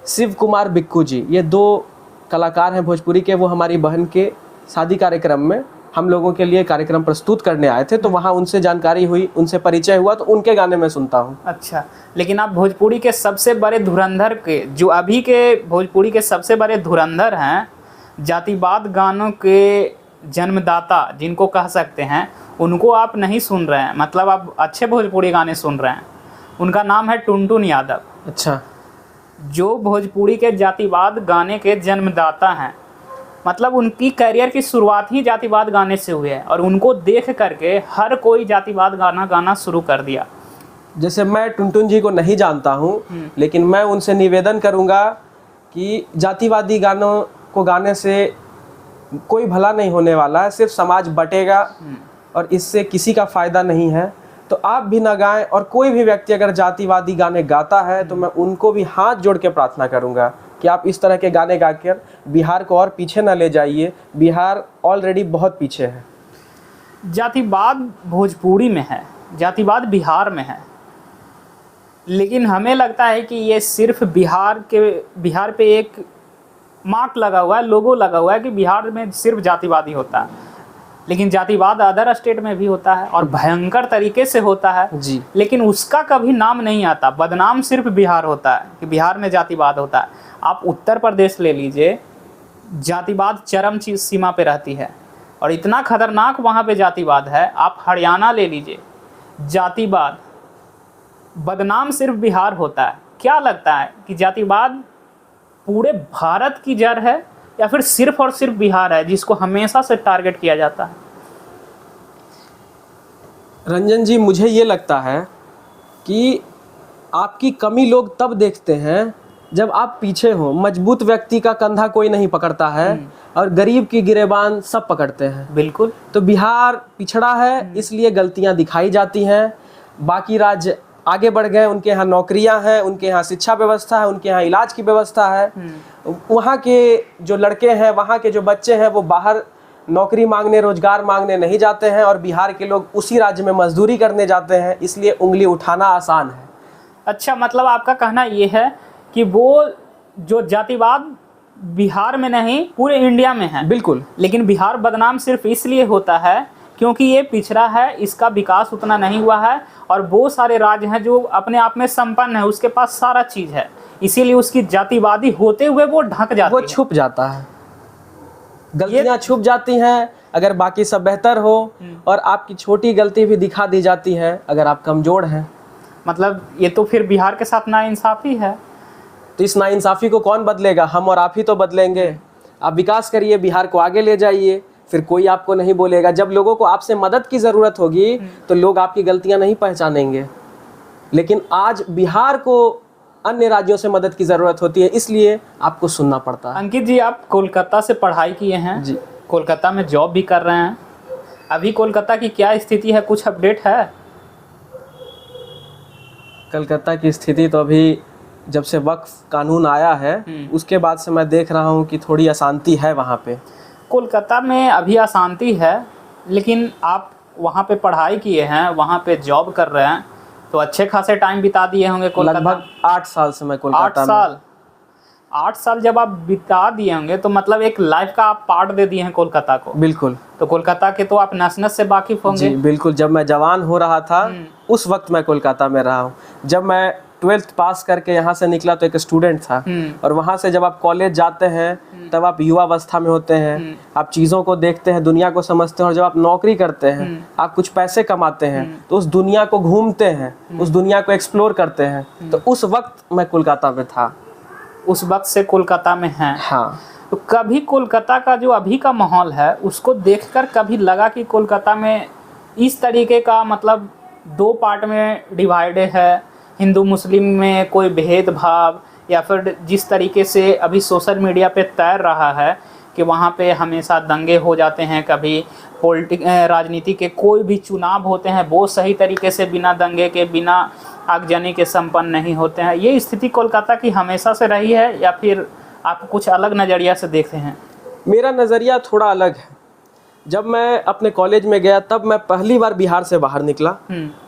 शिव कुमार बिक्कू जी, ये 2 कलाकार हैं भोजपुरी के। वो हमारी बहन के शादी कार्यक्रम में हम लोगों के लिए कार्यक्रम प्रस्तुत करने आए थे, तो वहाँ उनसे जानकारी हुई, उनसे परिचय हुआ, तो उनके गाने मैं सुनता हूँ। अच्छा, लेकिन आप भोजपुरी के सबसे बड़े धुरंधर के, जो अभी के भोजपुरी के सबसे बड़े धुरंधर हैं, जातिवाद गानों के जन्मदाता जिनको कह सकते हैं, उनको आप नहीं सुन रहे हैं। मतलब आप अच्छे भोजपुरी गाने सुन रहे हैं। उनका नाम है टुनटुन यादव। अच्छा। जो भोजपुरी के जातिवाद गाने के जन्मदाता हैं। मतलब उनकी करियर की शुरुआत ही जातिवाद गाने से हुई है और उनको देख करके हर कोई जातिवाद गाना गाना शुरू कर दिया। जैसे मैं टुनटुन जी को नहीं जानता हूँ, लेकिन मैं उनसे निवेदन करूँगा कि जातिवादी गानों को गाने से कोई भला नहीं होने वाला है, सिर्फ समाज बटेगा और इससे किसी का फ़ायदा नहीं है। तो आप भी ना गाएं, और कोई भी व्यक्ति अगर जातिवादी गाने गाता है तो मैं उनको भी हाथ जोड़ के प्रार्थना करूंगा कि आप इस तरह के गाने गाकर बिहार को और पीछे ना ले जाइए। बिहार ऑलरेडी बहुत पीछे है। जातिवाद भोजपुरी में है, जातिवाद बिहार में है, लेकिन हमें लगता है कि ये सिर्फ बिहार पे एक मार्क लगा हुआ है, लोगो लगा हुआ है कि बिहार में सिर्फ जातिवादी होता है। लेकिन जातिवाद अदर स्टेट में भी होता है और भयंकर तरीके से होता है जी। लेकिन उसका कभी नाम नहीं आता। बदनाम सिर्फ बिहार होता है कि बिहार में जातिवाद होता है। आप उत्तर प्रदेश ले लीजिए, जातिवाद चरम सीमा पे रहती है और इतना खतरनाक वहाँ पे जातिवाद है। आप हरियाणा ले लीजिए, जातिवाद बदनाम सिर्फ बिहार होता है। क्या लगता है कि जातिवाद पूरे भारत की जड़ है या फिर सिर्फ और सिर्फ बिहार है जिसको हमेशा से टारगेट किया जाता है? रंजन जी, मुझे ये लगता है कि आपकी कमी लोग तब देखते हैं जब आप पीछे हो। मजबूत व्यक्ति का कंधा कोई नहीं पकड़ता है और गरीब की गिरेबान सब पकड़ते हैं। बिल्कुल। तो बिहार पिछड़ा है, इसलिए गलतियां दिखाई जाती हैं। बाकी राज्य आगे बढ़ गए, उनके यहाँ नौकरियां हैं, उनके यहाँ शिक्षा व्यवस्था है, उनके यहाँ इलाज की व्यवस्था है। वहाँ के जो लड़के हैं, वहाँ के जो बच्चे हैं, वो बाहर नौकरी मांगने, रोजगार मांगने नहीं जाते हैं और बिहार के लोग उसी राज्य में मजदूरी करने जाते हैं। इसलिए उंगली उठाना आसान है। अच्छा, मतलब आपका कहना ये है कि वो जो जातिवाद बिहार में नहीं पूरे इंडिया में है। बिल्कुल। लेकिन बिहार बदनाम सिर्फ इसलिए होता है क्योंकि ये पिछड़ा है, इसका विकास उतना नहीं हुआ है और वो सारे राज्य हैं जो अपने आप में संपन्न है, उसके पास सारा चीज़ है, इसीलिए उसकी जातिवादी होते हुए वो ढक जाती है, वो छुप जाता है। गलतियां छुप जाती हैं अगर बाकी सब बेहतर हो, और आपकी छोटी गलती भी दिखा दी जाती है अगर आप कमज़ोर हैं। मतलब ये तो फिर बिहार के साथ नाइंसाफ़ी है। तो इस नाइंसाफ़ी को कौन बदलेगा? हम और आप ही तो बदलेंगे। आप विकास करिए, बिहार को आगे ले जाइए, फिर कोई आपको नहीं बोलेगा। जब लोगों को आपसे मदद की ज़रूरत होगी तो लोग आपकी गलतियां नहीं पहचानेंगे। लेकिन आज बिहार को अन्य राज्यों से मदद की ज़रूरत होती है, इसलिए आपको सुनना पड़ता है। अंकित जी, आप कोलकाता से पढ़ाई किए हैं जी, कोलकाता में जॉब भी कर रहे हैं। अभी कोलकाता की क्या स्थिति है, कुछ अपडेट है? कलकत्ता की स्थिति तो अभी जब से वक्फ कानून आया है उसके बाद से मैं देख रहा हूँ कि थोड़ी अशांति है वहाँ पे। कोलकाता में अभी अशांति है, लेकिन आप वहाँ पे पढ़ाई किए हैं, वहाँ पे जॉब कर रहे हैं, तो अच्छे खासे टाइम बिता दिए होंगे कोलकाता। लगभग 8 साल से मैं कोलकाता 8 साल। 8 साल जब आप बिता दिए होंगे तो मतलब एक लाइफ का आप पार्ट दे दिए हैं कोलकाता को। बिल्कुल। तो कोलकाता के तो आप नस नस से वाकिफ होंगे। जी बिल्कुल, जब मैं जवान हो रहा था उस वक्त मैं कोलकाता में रहा हूँ। जब मैं 12th पास करके यहाँ से निकला तो एक स्टूडेंट था, और वहाँ से जब आप कॉलेज जाते हैं तब आप युवा अवस्था में होते हैं, आप चीज़ों को देखते हैं, दुनिया को समझते हैं, और जब आप नौकरी करते हैं, आप कुछ पैसे कमाते हैं, तो उस दुनिया को घूमते हैं, उस दुनिया को एक्सप्लोर करते हैं। तो उस वक्त मैं कोलकाता में था। उस वक्त से कोलकाता में हैं। हाँ। तो कभी कोलकाता का जो अभी का माहौल है उसको देखकर कभी लगा कि कोलकाता में इस तरीके का मतलब 2 पार्ट में डिवाइडेड है, हिंदू मुस्लिम में कोई भेदभाव, या फिर जिस तरीके से अभी सोशल मीडिया पे तैर रहा है कि वहाँ पे हमेशा दंगे हो जाते हैं, कभी राजनीति के कोई भी चुनाव होते हैं वो सही तरीके से बिना दंगे के, बिना आगजनी के संपन्न नहीं होते हैं। ये स्थिति कोलकाता की हमेशा से रही है या फिर आप कुछ अलग नज़रिया से देखते हैं? मेरा नज़रिया थोड़ा अलग है। जब मैं अपने कॉलेज में गया तब मैं पहली बार बिहार से बाहर निकला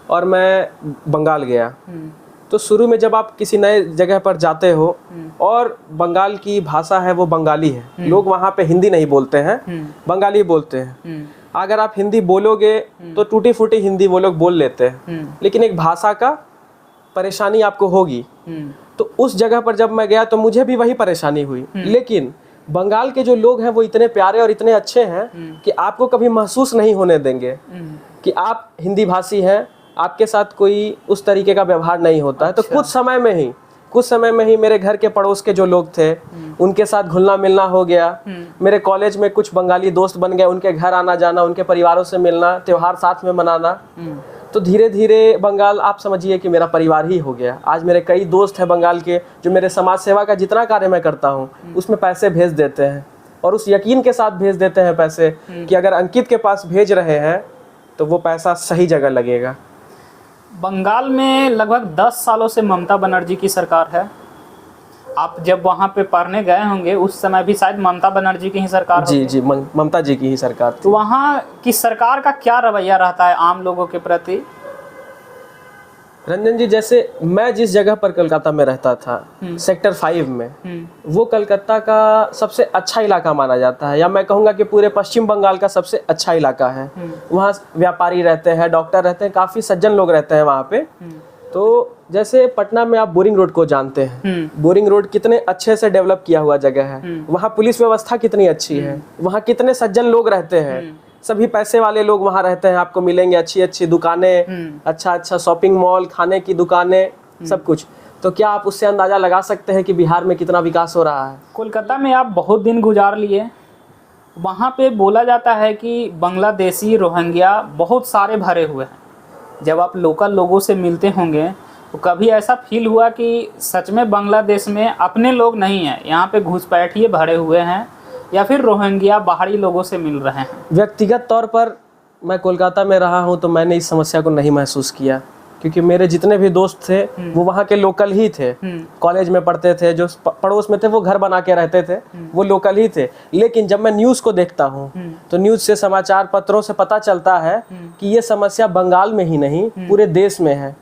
और मैं बंगाल गया। तो शुरू में जब आप किसी नए जगह पर जाते हो और बंगाल की भाषा है वो बंगाली है, लोग वहाँ पे हिंदी नहीं बोलते हैं, बंगाली बोलते हैं। अगर आप हिंदी बोलोगे तो टूटी फूटी हिंदी वो लोग बोल लेते हैं, लेकिन एक भाषा का परेशानी आपको होगी। तो उस जगह पर जब मैं गया तो मुझे भी वही परेशानी हुई, लेकिन बंगाल के जो लोग हैं वो इतने प्यारे और इतने अच्छे हैं कि आपको कभी महसूस नहीं होने देंगे कि आप हिंदी भाषी हैं, आपके साथ कोई उस तरीके का व्यवहार नहीं होता है। तो कुछ समय में ही मेरे घर के पड़ोस के जो लोग थे उनके साथ घुलना मिलना हो गया। मेरे कॉलेज में कुछ बंगाली दोस्त बन गए, उनके घर आना जाना, उनके परिवारों से मिलना, त्योहार साथ में मनाना। तो धीरे धीरे बंगाल आप समझिए कि मेरा परिवार ही हो गया। आज मेरे कई दोस्त हैं बंगाल के जो मेरे समाज सेवा का जितना कार्य मैं करता हूँ उसमें पैसे भेज देते हैं, और उस यकीन के साथ भेज देते हैं पैसे कि अगर अंकित के पास भेज रहे हैं तो वो पैसा सही जगह लगेगा। बंगाल में लगभग 10 सालों से ममता बनर्जी की सरकार है। आप जब वहाँ पे पढ़ने गए होंगे उस समय भी शायद ममता बनर्जी की ही सरकार जी जी ममता जी की ही सरकार थी। तो वहाँ की सरकार का क्या रवैया रहता है आम लोगों के प्रति? रंजन जी, जैसे मैं जिस जगह पर कोलकाता में रहता था सेक्टर 5 में, वो कलकत्ता का सबसे अच्छा इलाका माना जाता है, या मैं कहूँगा कि पूरे पश्चिम बंगाल का सबसे अच्छा इलाका है। वहाँ व्यापारी रहते हैं, डॉक्टर रहते हैं, काफ़ी सज्जन लोग रहते हैं वहाँ पे। तो जैसे पटना में आप बोरिंग रोड को जानते हैं, बोरिंग रोड कितने अच्छे से डेवलप किया हुआ जगह है, वहाँ पुलिस व्यवस्था कितनी अच्छी है, वहाँ कितने सज्जन लोग रहते हैं, सभी पैसे वाले लोग वहाँ रहते हैं। आपको मिलेंगे अच्छी अच्छी दुकानें, अच्छा शॉपिंग मॉल, खाने की दुकानें, सब कुछ। तो क्या आप उससे अंदाजा लगा सकते हैं कि बिहार में कितना विकास हो रहा है? कोलकाता में आप बहुत दिन गुजार लिए, वहाँ पे बोला जाता है कि बांग्लादेशी, रोहिंग्या बहुत सारे भरे हुए हैं। जब आप लोकल लोगों से मिलते होंगे तो कभी ऐसा फील हुआ कि सच में बांग्लादेश में अपने लोग नहीं हैं, यहाँ पे घुसपैठिए भरे हुए हैं, या फिर रोहिंग्या बाहरी लोगों से मिल रहे हैं? व्यक्तिगत तौर पर मैं कोलकाता में रहा हूँ तो मैंने इस समस्या को नहीं महसूस किया, क्योंकि मेरे जितने भी दोस्त थे वो वहाँ के लोकल ही थे, कॉलेज में पढ़ते थे, जो पड़ोस में थे वो घर बना के रहते थे, वो लोकल ही थे। लेकिन जब मैं न्यूज़ को देखता हूँ तो न्यूज़ से, समाचार पत्रों से पता चलता है कि ये समस्या बंगाल में ही नहीं पूरे देश में है।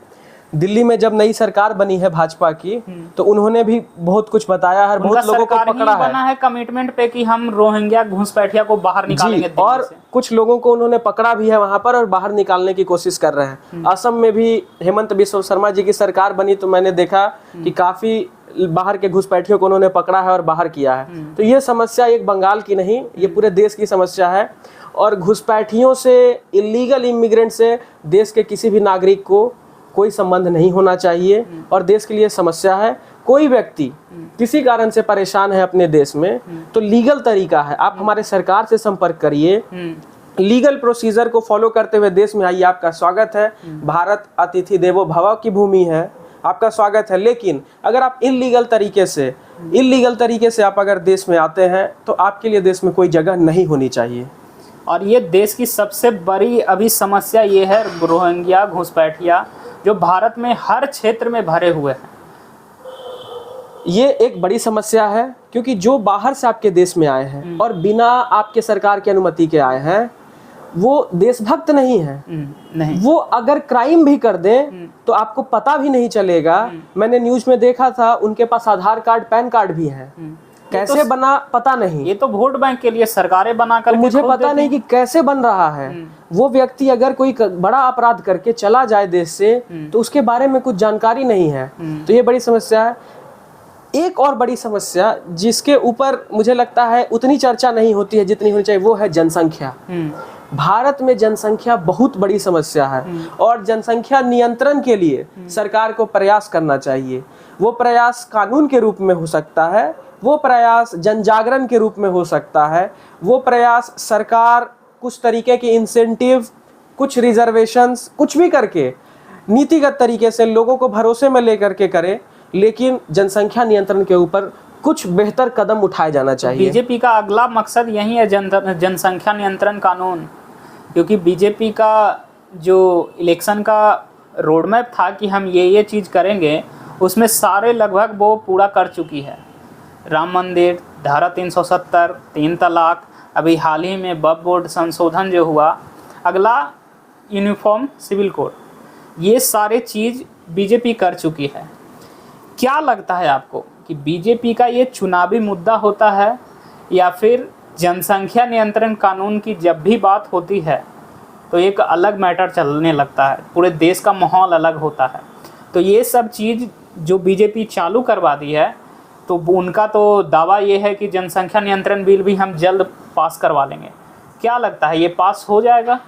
दिल्ली में जब नई सरकार बनी है भाजपा की तो उन्होंने भी बहुत कुछ बताया है, बहुत लोगों को पकड़ा है कमिटमेंट पे कि हम रोहिंग्या घुसपैठिया को बाहर निकालेंगे, और कुछ लोगों को उन्होंने पकड़ा भी है वहां पर और बाहर निकालने की कोशिश कर रहे हैं। असम में भी हेमंत बिस्वा शर्मा जी की सरकार बनी तो मैंने देखा कि काफी बाहर के घुसपैठियों को उन्होंने पकड़ा है और बाहर किया है। तो ये समस्या एक बंगाल की नहीं, ये पूरे देश की समस्या है। और घुसपैठियों से, इलीगल इमिग्रेंट से देश के किसी भी नागरिक को कोई संबंध नहीं होना चाहिए, और देश के लिए समस्या है। कोई व्यक्ति किसी कारण से परेशान है अपने देश में तो लीगल तरीका है, आप हमारे सरकार से संपर्क करिए, लीगल प्रोसीजर को फॉलो करते हुए देश में आइए, आपका स्वागत है। भारत अतिथि देवो भव की भूमि है, आपका स्वागत है। लेकिन अगर आप इल्लीगल तरीके से आप अगर देश में आते हैं तो आपके लिए देश में कोई जगह नहीं होनी चाहिए। और ये देश की सबसे बड़ी अभी समस्या ये है, रोहिंग्या, घुसपैठिया जो भारत में हर क्षेत्र में भरे हुए हैं। ये एक बड़ी समस्या है, क्योंकि जो बाहर से आपके देश में आए हैं और बिना आपके सरकार की अनुमति के आए हैं, वो देशभक्त नहीं है। नहीं, वो अगर क्राइम भी कर दें तो आपको पता भी नहीं चलेगा। मैंने न्यूज में देखा था उनके पास आधार कार्ड पैन कार्ड भी है, कैसे बना पता नहीं। ये तो वोट बैंक के लिए सरकारें बना कर मुझे पता नहीं कि कैसे बन रहा है। वो व्यक्ति अगर कोई बड़ा अपराध करके चला जाए देश से तो उसके बारे में कुछ जानकारी नहीं है, तो ये बड़ी समस्या है। एक और बड़ी समस्या जिसके ऊपर मुझे लगता है उतनी चर्चा नहीं होती है जितनी होनी चाहिए, वो है जनसंख्या। भारत में जनसंख्या बहुत बड़ी समस्या है और जनसंख्या नियंत्रण के लिए सरकार को प्रयास करना चाहिए। वो प्रयास कानून के रूप में हो सकता है, वो प्रयास जन जागरण के रूप में हो सकता है, वो प्रयास सरकार कुछ तरीके के इंसेंटिव, कुछ रिजर्वेशंस, कुछ भी करके नीतिगत तरीके से लोगों को भरोसे में लेकर के करे, लेकिन जनसंख्या नियंत्रण के ऊपर कुछ बेहतर कदम उठाया जाना चाहिए। बीजेपी का अगला मकसद यही है जनसंख्या नियंत्रण कानून, क्योंकि बीजेपी का जो इलेक्शन का रोड मैप था कि हम ये चीज़ करेंगे, उसमें सारे लगभग वो पूरा कर चुकी है। राम मंदिर, धारा 370, 3 तलाक, अभी हाल ही में वक्फ बोर्ड संशोधन जो हुआ, अगला यूनिफॉर्म सिविल कोड, ये सारे चीज़ बीजेपी कर चुकी है। क्या लगता है आपको कि बीजेपी का ये चुनावी मुद्दा होता है या फिर जनसंख्या नियंत्रण कानून की जब भी बात होती है तो एक अलग मैटर चलने लगता है, पूरे देश का माहौल अलग होता है? तो ये सब चीज़ जो बीजेपी चालू करवा दी है, तो उनका तो दावा ये है कि जनसंख्या नियंत्रण बिल भी हम जल्द पास करवा लेंगे। क्या लगता है ये पास हो जाएगा?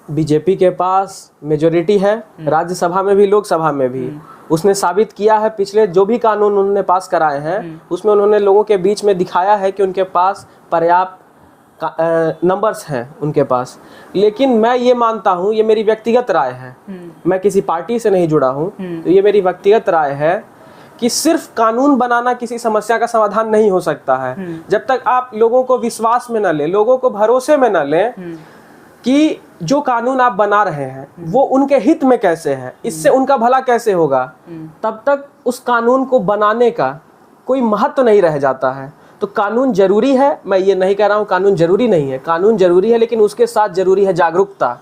बीजेपी के पास मेजोरिटी है, राज्यसभा में भी लोकसभा में भी। उसने साबित किया है, पिछले जो भी कानून उन्होंने पास कराए हैं उसमें उन्होंने लोगों के बीच में दिखाया है कि उनके पास पर्याप्त नंबर्स हैं उनके पास। लेकिन मैं ये मानता हूँ, ये मेरी व्यक्तिगत राय है, मैं किसी पार्टी से नहीं जुड़ा हूँ, तो ये मेरी व्यक्तिगत राय है कि सिर्फ कानून बनाना किसी समस्या का समाधान नहीं हो सकता है। जब तक आप लोगों को विश्वास में न लें, लोगों को भरोसे में न लें कि जो कानून आप बना रहे हैं वो उनके हित में कैसे है, इससे उनका भला कैसे होगा, तब तक उस कानून को बनाने का कोई महत्व नहीं रह जाता है। तो कानून जरूरी है, मैं ये नहीं कह रहा हूँ कानून जरूरी नहीं है, कानून जरूरी है, लेकिन उसके साथ जरूरी है जागरूकता।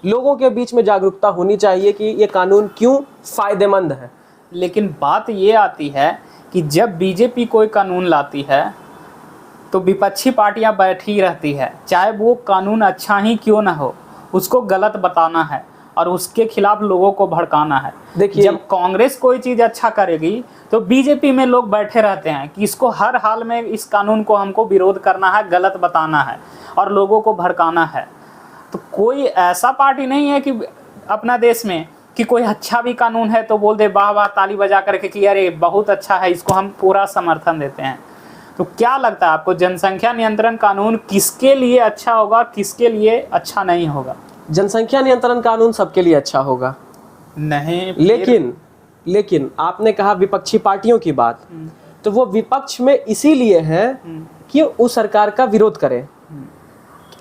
लोगों के बीच में जागरूकता होनी चाहिए कि ये कानून क्यों फायदेमंद है। लेकिन बात ये आती है कि जब बीजेपी कोई कानून लाती है तो विपक्षी पार्टियां बैठी रहती है, चाहे वो कानून अच्छा ही क्यों ना हो, उसको गलत बताना है और उसके खिलाफ लोगों को भड़काना है। देखिए, जब कांग्रेस कोई चीज़ अच्छा करेगी तो बीजेपी में लोग बैठे रहते हैं कि इसको हर हाल में इस कानून को हमको विरोध करना है, गलत बताना है और लोगों को भड़काना है। तो कोई ऐसा पार्टी नहीं है कि अपना देश में कि कोई अच्छा भी कानून है तो बोल दे वाह वाह ताली बजा करके कि अरे बहुत अच्छा है, इसको हम पूरा समर्थन देते हैं। तो क्या लगता है आपको, जनसंख्या नियंत्रण कानून किसके लिए अच्छा होगा और किसके लिए अच्छा नहीं होगा? जनसंख्या नियंत्रण कानून सबके लिए अच्छा होगा। नहीं, लेकिन आपने कहा विपक्षी पार्टियों की बात, तो वो विपक्ष में इसीलिए है कि उस सरकार का विरोध करें।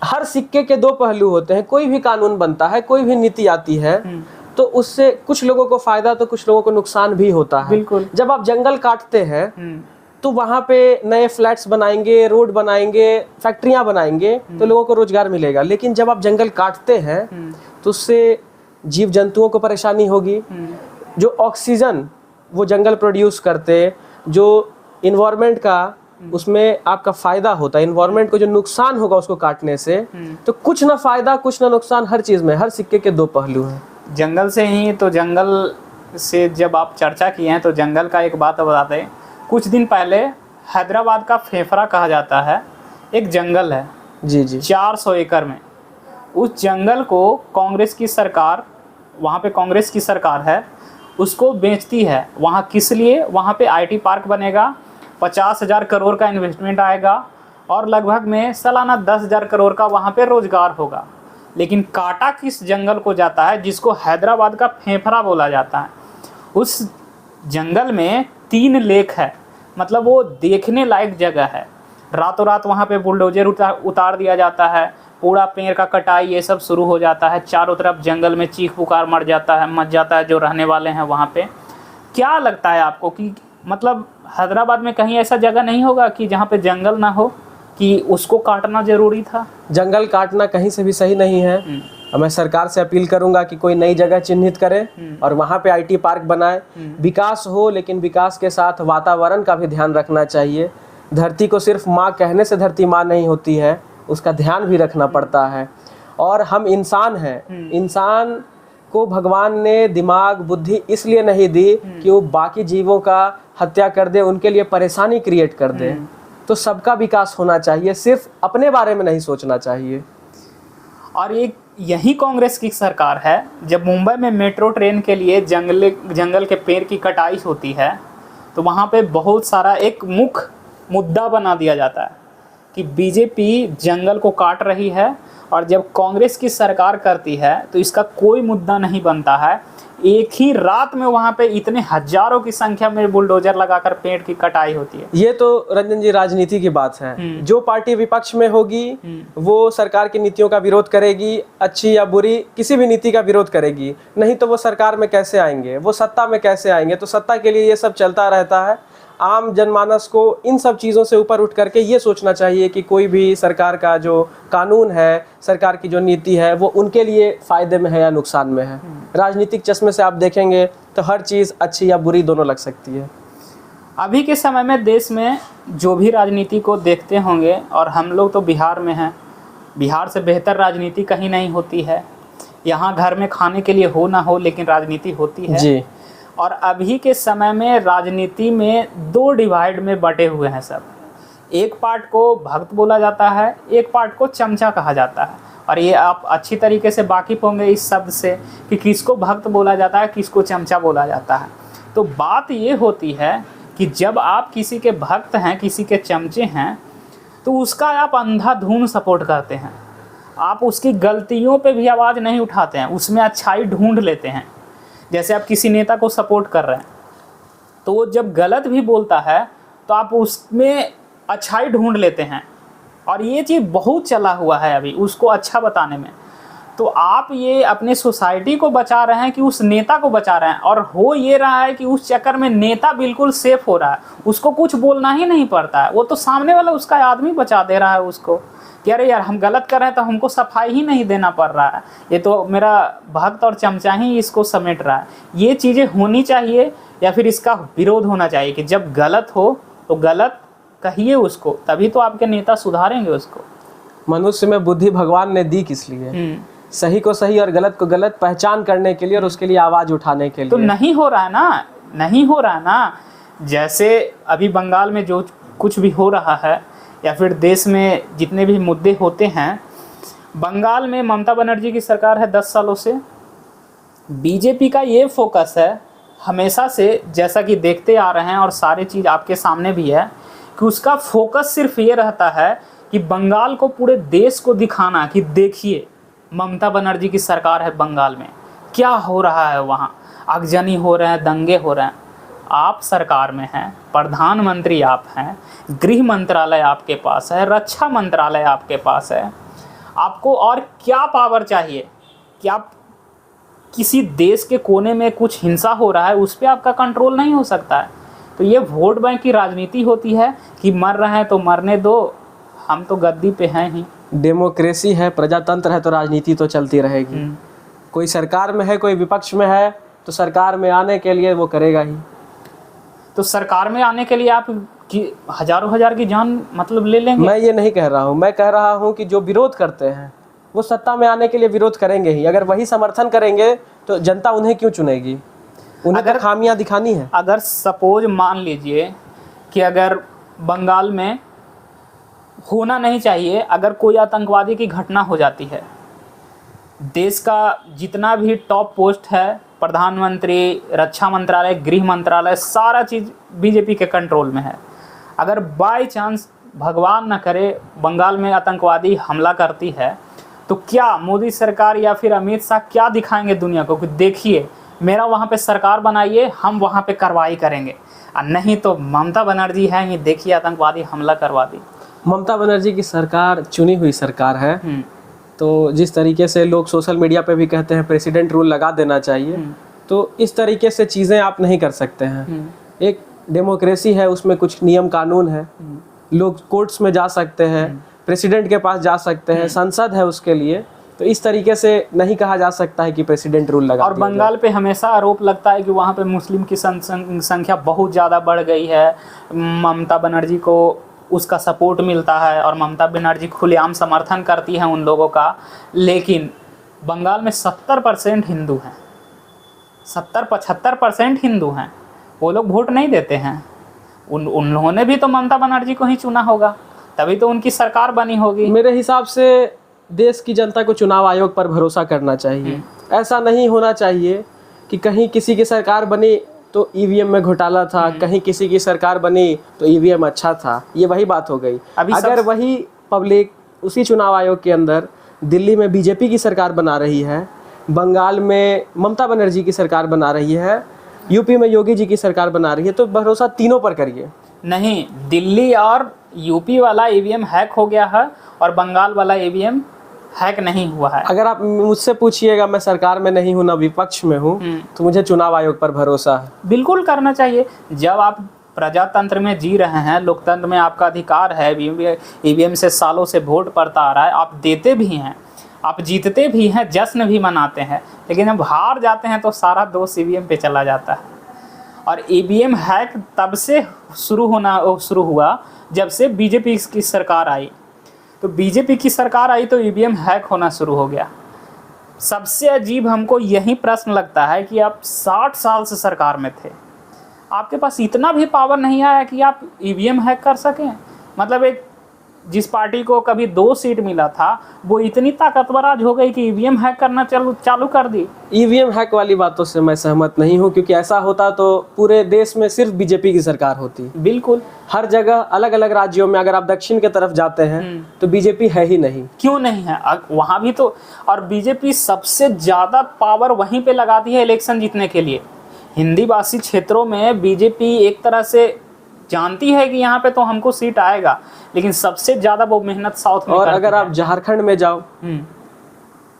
हर सिक्के के दो पहलू होते हैं, कोई भी कानून बनता है, कोई भी नीति आती है तो उससे कुछ लोगों को फायदा तो कुछ लोगों को नुकसान भी होता है। बिल्कुल। जब आप जंगल काटते हैं तो वहाँ पे नए फ्लैट्स बनाएंगे, रोड बनाएंगे, फैक्ट्रियाँ बनाएंगे तो लोगों को रोजगार मिलेगा। लेकिन जब आप जंगल काटते हैं तो उससे जीव जंतुओं को परेशानी होगी। जो ऑक्सीजन वो जंगल प्रोड्यूस करते, जो इन्वायरमेंट का उसमें आपका फायदा होता है, इन्वायरमेंट को जो नुकसान होगा उसको काटने से, तो कुछ ना फायदा कुछ ना नुकसान, हर चीज़ में, हर सिक्के के दो पहलू हैं। जंगल से ही तो, जंगल से जब आप चर्चा किए हैं तो जंगल का एक बात बताते हैं। कुछ दिन पहले हैदराबाद का फेफड़ा कहा जाता है एक जंगल है, जी जी, 400 एकड़ में। उस जंगल को कांग्रेस की सरकार, वहाँ पे कांग्रेस की सरकार है, उसको बेचती है। वहाँ किस लिए? वहाँ पे आईटी पार्क बनेगा, 50,000 करोड़ का इन्वेस्टमेंट आएगा और लगभग में सालाना 10,000 करोड़ का वहाँ पे रोजगार होगा। लेकिन काटा किस जंगल को जाता है जिसको हैदराबाद का फेफड़ा बोला जाता है? उस जंगल में 3 लेक है, मतलब वो देखने लायक जगह है। रातों रात वहाँ पे बुलडोजर उतार दिया जाता है, पूरा पेड़ का कटाई ये सब शुरू हो जाता है, चारों तरफ जंगल में चीख पुकार मच जाता है जो रहने वाले हैं वहाँ पे। क्या लगता है आपको कि मतलब हैदराबाद में कहीं ऐसा जगह नहीं होगा कि जहाँ पे जंगल ना हो, कि उसको काटना जरूरी था? जंगल काटना कहीं से भी सही नहीं है। मैं सरकार से अपील करूंगा कि कोई नई जगह चिन्हित करे और वहाँ पे IT पार्क बनाए। विकास हो, लेकिन विकास के साथ वातावरण का भी ध्यान रखना चाहिए। धरती को सिर्फ माँ कहने से धरती माँ नहीं होती है, उसका ध्यान भी रखना पड़ता है। और हम इंसान हैं, इंसान को भगवान ने दिमाग बुद्धि इसलिए नहीं दी कि वो बाकी जीवों का हत्या कर दे, उनके लिए परेशानी क्रिएट कर दे। तो सबका विकास होना चाहिए, सिर्फ अपने बारे में नहीं सोचना चाहिए। और एक यही कांग्रेस की सरकार है, जब मुंबई में मेट्रो ट्रेन के लिए जंगल के पेड़ की कटाई होती है तो वहाँ पे बहुत सारा एक मुख्य मुद्दा बना दिया जाता है कि बीजेपी जंगल को काट रही है, और जब कांग्रेस की सरकार करती है तो इसका कोई मुद्दा नहीं बनता है। एक ही रात में वहाँ पे इतने हजारों की संख्या में बुलडोजर लगाकर पेड़ की कटाई होती है। ये तो रंजन जी राजनीति की बात है। जो पार्टी विपक्ष में होगी वो सरकार की नीतियों का विरोध करेगी, अच्छी या बुरी किसी भी नीति का विरोध करेगी। नहीं तो वो सरकार में कैसे आएंगे, वो सत्ता में कैसे आएंगे? तो सत्ता के लिए ये सब चलता रहता है। आम जनमानस को इन सब चीज़ों से ऊपर उठ करके ये सोचना चाहिए कि कोई भी सरकार का जो कानून है, सरकार की जो नीति है, वो उनके लिए फ़ायदे में है या नुकसान में है। राजनीतिक चश्मे से आप देखेंगे तो हर चीज़ अच्छी या बुरी दोनों लग सकती है। अभी के समय में देश में जो भी राजनीति को देखते होंगे, और हम लोग तो बिहार में हैं, बिहार से बेहतर राजनीति कहीं नहीं होती है। यहाँ घर में खाने के लिए हो ना हो, लेकिन राजनीति होती है जी। और अभी के समय में राजनीति में दो डिवाइड में बटे हुए हैं सब। एक पार्ट को भक्त बोला जाता है, एक पार्ट को चमचा कहा जाता है। और ये आप अच्छी तरीके से वाकिफ होंगे इस शब्द से कि किसको भक्त बोला जाता है, किसको चमचा बोला जाता है। तो बात ये होती है कि जब आप किसी के भक्त हैं, किसी के चमचे हैं, तो उसका आप अंधाधुंध सपोर्ट करते हैं। आप उसकी गलतियों पे भी आवाज़ नहीं उठाते हैं, उसमें अच्छाई ढूंढ लेते हैं। जैसे आप किसी नेता को सपोर्ट कर रहे हैं तो वो जब गलत भी बोलता है तो आप उसमें अच्छाई ढूंढ लेते हैं, और ये चीज़ बहुत चला हुआ है अभी उसको अच्छा बताने में। तो आप ये अपने सोसाइटी को बचा रहे हैं कि उस नेता को बचा रहे हैं, और हो ये रहा है कि उस चक्कर में नेता बिल्कुल सेफ हो रहा है, उसको कुछ बोलना ही नहीं पड़ता है। वो तो सामने वाला उसका आदमी बचा दे रहा है उसको कि अरे यार हम गलत कर रहे हैं तो हमको सफाई ही नहीं देना पड़ रहा है, ये तो मेरा भक्त और चमचा ही इसको समेट रहा है। ये चीज़ें होनी चाहिए, या फिर इसका विरोध होना चाहिए कि जब गलत हो तो गलत कहिए उसको, तभी तो आपके नेता सुधारेंगे उसको। मनुष्य में बुद्धि भगवान ने दी किस लिए? सही को सही और गलत को गलत पहचान करने के लिए और उसके लिए आवाज़ उठाने के लिए। तो नहीं हो रहा है ना, नहीं हो रहा है ना। जैसे अभी बंगाल में जो कुछ भी हो रहा है, या फिर देश में जितने भी मुद्दे होते हैं, बंगाल में ममता बनर्जी की सरकार है 10 सालों से। बीजेपी का ये फोकस है हमेशा से, जैसा कि देखते आ रहे हैं और सारी चीज़ आपके सामने भी है, कि उसका फोकस सिर्फ ये रहता है कि बंगाल को पूरे देश को दिखाना कि देखिए ममता बनर्जी की सरकार है बंगाल में, क्या हो रहा है वहाँ, आगजनी हो रहे हैं, दंगे हो रहे हैं। आप सरकार में हैं, प्रधानमंत्री आप हैं, गृह मंत्रालय आपके पास है, रक्षा मंत्रालय आपके पास है, आपको और क्या पावर चाहिए कि आप किसी देश के कोने में कुछ हिंसा हो रहा है उस पर आपका कंट्रोल नहीं हो सकता है। तो ये वोट बैंक की राजनीति होती है कि मर रहे हैं तो मरने दो, हम तो गद्दी पे हैं ही। डेमोक्रेसी है, प्रजातंत्र है, तो राजनीति तो चलती रहेगी। कोई सरकार में है, कोई विपक्ष में है, तो सरकार में आने के लिए वो करेगा ही। तो सरकार में आने के लिए आप हजारों हजार की जान मतलब ले लेंगे? मैं ये नहीं कह रहा हूँ, मैं कह रहा हूँ कि जो विरोध करते हैं वो सत्ता में आने के लिए विरोध करेंगे ही। अगर वही समर्थन करेंगे तो जनता उन्हें क्यों चुनेगी? उन्हें अगर खामियां दिखानी है। अगर सपोज मान लीजिए कि अगर बंगाल में होना नहीं चाहिए, अगर कोई आतंकवादी की घटना हो जाती है, देश का जितना भी टॉप पोस्ट है, प्रधानमंत्री, रक्षा मंत्रालय, गृह मंत्रालय, सारा चीज़ बीजेपी के कंट्रोल में है। अगर बाय चांस भगवान न करे बंगाल में आतंकवादी हमला करती है, तो क्या मोदी सरकार या फिर अमित शाह क्या दिखाएंगे दुनिया को कि देखिए मेरा वहाँ पे सरकार बनाइए, हम वहाँ पे कार्रवाई करेंगे, और नहीं तो ममता बनर्जी है, ये देखिए आतंकवादी हमला करवा दी। ममता बनर्जी की सरकार चुनी हुई सरकार है, तो जिस तरीके से लोग सोशल मीडिया पे भी कहते हैं प्रेसिडेंट रूल लगा देना चाहिए, तो इस तरीके से चीज़ें आप नहीं कर सकते हैं। एक डेमोक्रेसी है, उसमें कुछ नियम कानून है, लोग कोर्ट्स में जा सकते हैं, प्रेसिडेंट के पास जा सकते हैं, संसद है उसके लिए। तो इस तरीके से नहीं कहा जा सकता है कि प्रेसिडेंट रूल लगा। और बंगाल पे हमेशा आरोप लगता है कि वहाँ पे मुस्लिम की संख्या बहुत ज़्यादा बढ़ गई है, ममता बनर्जी को उसका सपोर्ट मिलता है और ममता बनर्जी खुलेआम समर्थन करती हैं उन लोगों का। लेकिन बंगाल में 70% हिंदू हैं, 70-75% हिंदू हैं, वो लोग वोट नहीं देते हैं। उन लोगों ने भी तो ममता बनर्जी को ही चुना होगा, तभी तो उनकी सरकार बनी होगी। मेरे हिसाब से देश की जनता को चुनाव आयोग पर भरोसा करना चाहिए। ऐसा नहीं होना चाहिए कि कहीं किसी की सरकार बनी तो ईवीएम में घोटाला था, कहीं किसी की सरकार बनी तो ईवीएम अच्छा था। ये वही बात हो गई। अगर वही पब्लिक उसी चुनाव आयोग के अंदर दिल्ली में बीजेपी की सरकार बना रही है, बंगाल में ममता बनर्जी की सरकार बना रही है, यूपी में योगी जी की सरकार बना रही है, तो भरोसा तीनों पर करिए। नहीं, दिल्ली और यूपी वाला ईवीएम हैक हो गया है और बंगाल वाला ईवीएम हैक नहीं हुआ है। अगर आप मुझसे पूछिएगा, मैं सरकार में नहीं हूँ ना विपक्ष में हूँ, तो मुझे चुनाव आयोग पर भरोसा है। बिल्कुल करना चाहिए। जब आप प्रजातंत्र में जी रहे हैं, लोकतंत्र में आपका अधिकार है, ईवीएम से सालों से वोट पड़ता आ रहा है, आप देते भी हैं, आप जीतते भी हैं, जश्न भी मनाते हैं, लेकिन जब हार जाते हैं तो सारा दोष ईवीएम पे चला जाता है। और ईवीएम हैक तब से शुरू हुआ जब से बीजेपी की सरकार आई। तो बीजेपी की सरकार आई तो ईवीएम हैक होना शुरू हो गया। सबसे अजीब हमको यही प्रश्न लगता है कि आप 60 साल से सरकार में थे, आपके पास इतना भी पावर नहीं आया कि आप ईवीएम हैक कर सकें। मतलब एक जिस पार्टी को कभी 2 सीट मिला था, वो इतनी ताकतवर आज हो गई कि ईवीएम हैक करना चालू कर दी। ईवीएम हैक वाली बातों से मैं सहमत नहीं हूं, क्योंकि ऐसा होता तो पूरे देश में सिर्फ बीजेपी की सरकार होती। बिल्कुल, हर जगह अलग अलग राज्यों में, अगर आप दक्षिण की तरफ जाते हैं तो बीजेपी है ही नहीं। क्यों नहीं है? वहाँ भी तो, और बीजेपी सबसे ज़्यादा पावर वहीं पे लगाती है इलेक्शन जीतने के लिए। हिंदी भाषी क्षेत्रों में बीजेपी एक तरह से जानती है कि यहाँ पे तो हमको सीट आएगा, लेकिन सबसे ज्यादा वो मेहनत साउथ में। और अगर आप झारखंड में जाओ,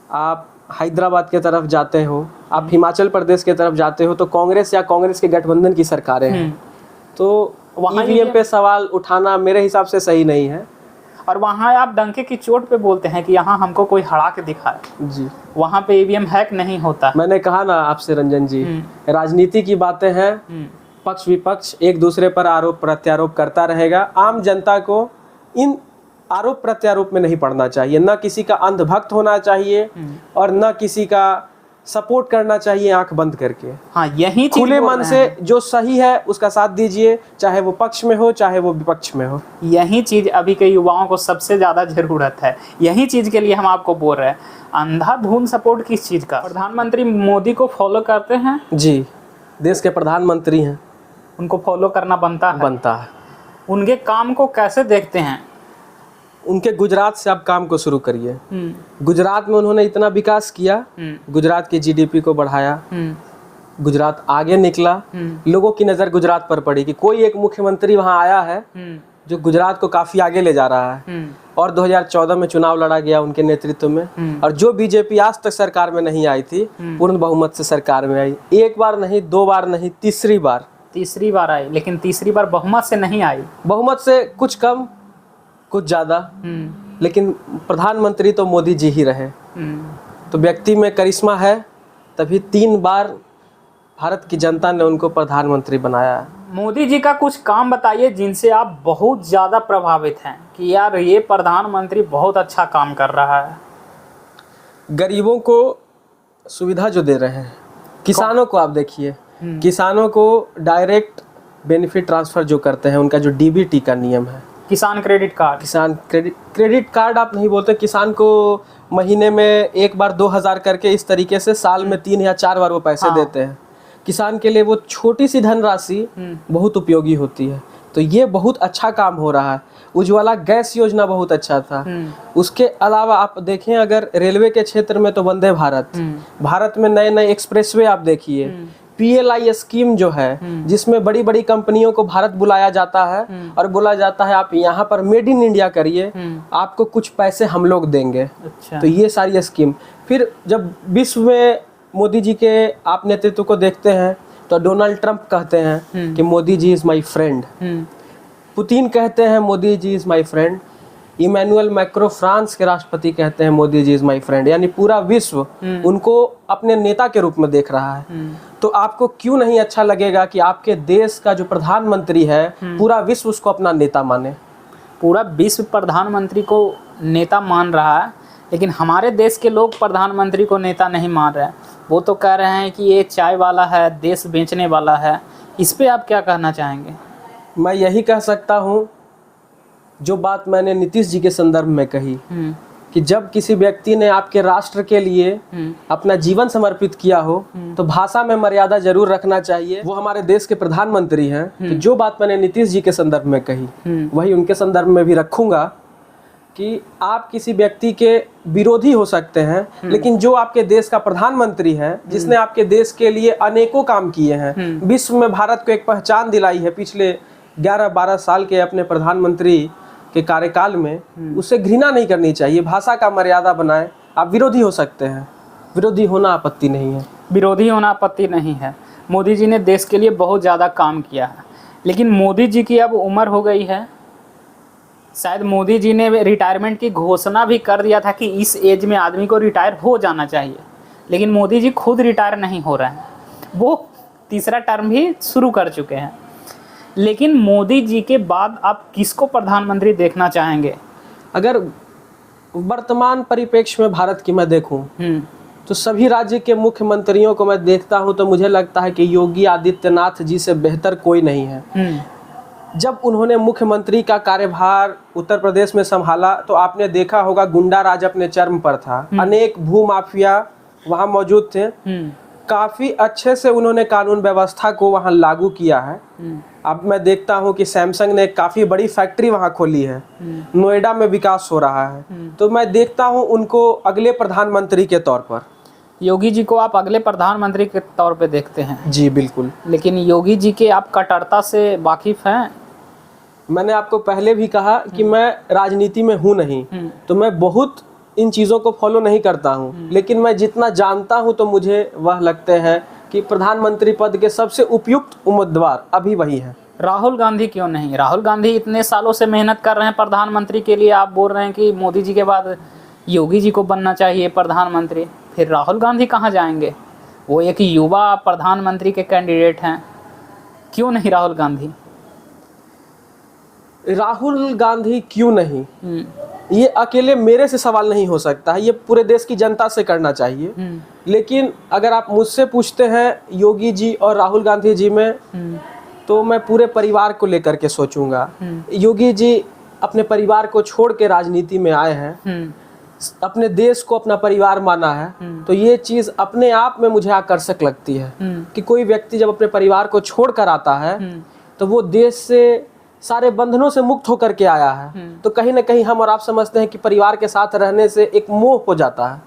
आप हैदराबाद के तरफ जाते हो, आप हिमाचल प्रदेश के तरफ जाते हो, तो कांग्रेस या कांग्रेस के गठबंधन की सरकारें हैं। तो वहाँ ईवीएम पे सवाल उठाना मेरे हिसाब से सही नहीं है। और वहाँ आप डंके की चोट पे बोलते हैं कि यहाँ हमको कोई हरा के दिखाए जी, वहाँ पे ईवीएम हैक नहीं होता। मैंने कहा ना आपसे रंजन जी, राजनीति की बातें हैं, पक्ष विपक्ष एक दूसरे पर आरोप प्रत्यारोप करता रहेगा। आम जनता को इन आरोप प्रत्यारोप में नहीं पड़ना चाहिए, न किसी का अंधभक्त होना चाहिए और न किसी का सपोर्ट करना चाहिए आंख बंद करके। हाँ, यही चीज खुले मन से जो सही है उसका साथ दीजिए, चाहे वो पक्ष में हो चाहे वो विपक्ष में हो। यही चीज अभी के युवाओं को सबसे ज्यादा जरूरत है। यही चीज के लिए हम आपको बोल रहे हैं। अंधाधुंध सपोर्ट किस चीज का? प्रधानमंत्री मोदी को फॉलो करते हैं जी, देश के प्रधानमंत्री हैं, उनको फॉलो करना बनता है। उनके काम को कैसे देखते हैं? उनके गुजरात से आप काम को शुरू करिए। गुजरात में उन्होंने इतना विकास किया, गुजरात की जीडीपी को बढ़ाया, गुजरात आगे निकला, लोगों की नजर गुजरात पर पड़ी कि कोई एक मुख्यमंत्री वहां आया है जो गुजरात को काफी आगे ले जा रहा है। और 2014 में चुनाव लड़ा गया उनके नेतृत्व में, और जो बीजेपी आज तक सरकार में नहीं आई थी, पूर्ण बहुमत से सरकार में आई। एक बार नहीं, 2 बार नहीं, तीसरी बार आई, लेकिन तीसरी बार बहुमत से नहीं आई। बहुमत से कुछ कम कुछ ज्यादा, लेकिन प्रधानमंत्री तो मोदी जी ही रहे। तो व्यक्ति में करिश्मा है, तभी 3 बार भारत की जनता ने उनको प्रधानमंत्री बनाया। मोदी जी का कुछ काम बताइए जिनसे आप बहुत ज्यादा प्रभावित हैं कि यार ये प्रधानमंत्री बहुत अच्छा काम कर रहा है। गरीबों को सुविधा जो दे रहे हैं, किसानों को आप देखिए, किसानों को डायरेक्ट बेनिफिट ट्रांसफर जो करते हैं, उनका जो डीबीटी का नियम है, किसान क्रेडिट कार्ड आप नहीं बोलते, किसान को महीने में एक बार 2000 करके इस तरीके से साल में 3 या 4 बार वो पैसे देते हैं। किसान के लिए वो छोटी सी धनराशि बहुत उपयोगी होती है। तो ये बहुत अच्छा काम हो रहा है। उज्ज्वला गैस योजना बहुत अच्छा था। उसके अलावा आप देखें, अगर रेलवे के क्षेत्र में तो वंदे भारत में नए एक्सप्रेसवे आप देखिए, PLI स्कीम जो है, जिसमें बड़ी बड़ी कंपनियों को भारत बुलाया जाता है और बोला जाता है आप यहाँ पर मेड इन इंडिया करिए, आपको कुछ पैसे हम लोग देंगे। अच्छा। तो ये सारी स्कीम, फिर जब विश्व में मोदी जी के आप नेतृत्व को देखते हैं तो डोनाल्ड ट्रंप कहते हैं कि Modi ji is my friend. Putin कहते हैं Modi ji is my friend, Emmanuel Macron France के राष्ट्रपति कहते हैं मोदी जी इज़ माय फ्रेंड, यानी पूरा विश्व उनको अपने नेता के रूप में देख रहा है। तो आपको क्यों नहीं अच्छा लगेगा कि आपके देश का जो प्रधानमंत्री है पूरा विश्व उसको अपना नेता माने? पूरा विश्व प्रधानमंत्री को नेता मान रहा है, लेकिन हमारे देश के लोग प्रधानमंत्री को नेता नहीं मान रहे हैं। वो तो कह रहे हैं कि ये चाय वाला है, देश बेचने वाला है। इस पे आप क्या कहना चाहेंगे? मैं यही कह सकता हूँ जो बात मैंने नीतीश जी के संदर्भ में कही कि जब किसी व्यक्ति ने आपके राष्ट्र के लिए अपना जीवन समर्पित किया हो तो भाषा में मर्यादा जरूर रखना चाहिए। वो हमारे देश के प्रधानमंत्री हैं, तो जो बात मैंने नीतीश जी के संदर्भ में कही वही उनके संदर्भ में भी रखूंगा कि आप किसी व्यक्ति के विरोधी हो सकते हैं, लेकिन जो आपके देश का प्रधानमंत्री है, जिसने आपके देश के लिए अनेकों काम किए हैं, विश्व में भारत को एक पहचान दिलाई है पिछले 11-12 साल के अपने प्रधानमंत्री के कार्यकाल में, उसे घृणा नहीं करनी चाहिए। भाषा का मर्यादा बनाए। आप विरोधी हो सकते हैं, विरोधी होना आपत्ति नहीं है। विरोधी होना आपत्ति नहीं है। मोदी जी ने देश के लिए बहुत ज़्यादा काम किया है, लेकिन मोदी जी की अब उम्र हो गई है। शायद मोदी जी ने रिटायरमेंट की घोषणा भी कर दिया था कि इस एज में आदमी को रिटायर हो जाना चाहिए, लेकिन मोदी जी खुद रिटायर नहीं हो रहे हैं। वो तीसरा टर्म भी शुरू कर चुके हैं। लेकिन मोदी जी के बाद आप किसको प्रधानमंत्री देखना चाहेंगे? अगर वर्तमान परिप्रेक्ष्य में भारत की मैं देखूं तो सभी राज्य के मुख्यमंत्रियों को मैं देखता हूं तो मुझे लगता है कि योगी आदित्यनाथ जी से बेहतर कोई नहीं है। जब उन्होंने मुख्यमंत्री का कार्यभार उत्तर प्रदेश में संभाला तो आपने देखा होगा गुंडा राज अपने चरम पर था। अनेक भूमाफिया वहां मौजूद थे। काफी अच्छे से उन्होंने कानून व्यवस्था को वहां लागू किया है। अब मैं देखता हूं कि सैमसंग ने काफी बड़ी फैक्ट्री वहां खोली है, नोएडा में विकास हो रहा है। तो मैं देखता हूं उनको अगले प्रधानमंत्री के तौर पर। योगी जी को आप अगले प्रधानमंत्री के तौर पे देखते हैं? जी बिल्कुल। लेकिन योगी जी के आप कट्टरता से वाकिफ हैं? मैंने आपको पहले भी कहा कि मैं राजनीति में हूं नहीं, तो मैं बहुत इन चीज़ों को फॉलो नहीं करता हूं, लेकिन मैं जितना जानता हूं तो मुझे वह लगते हैं कि प्रधानमंत्री पद के सबसे उपयुक्त उम्मीदवार अभी वही हैं। राहुल गांधी क्यों नहीं? राहुल गांधी इतने सालों से मेहनत कर रहे हैं प्रधानमंत्री के लिए। आप बोल रहे हैं कि मोदी जी के बाद योगी जी को बनना चाहिए प्रधानमंत्री, फिर राहुल गांधी कहाँ जाएंगे? वो एक युवा प्रधानमंत्री के कैंडिडेट हैं, क्यों नहीं राहुल गांधी? राहुल गांधी क्यों नहीं, ये अकेले मेरे से सवाल नहीं हो सकता है, ये पूरे देश की जनता से करना चाहिए। लेकिन अगर आप मुझसे पूछते हैं योगी जी और राहुल गांधी जी में, तो मैं पूरे परिवार को लेकर के सोचूंगा। योगी जी अपने परिवार को छोड़ के राजनीति में आए हैं, अपने देश को अपना परिवार माना है, तो ये चीज अपने आप में मुझे आकर्षक लगती है कि कोई व्यक्ति जब अपने परिवार को छोड़ कर आता है तो वो देश से सारे बंधनों से मुक्त होकर के आया है। तो कहीं ना कहीं हम और आप समझते हैं कि परिवार के साथ रहने से एक मोह हो जाता है।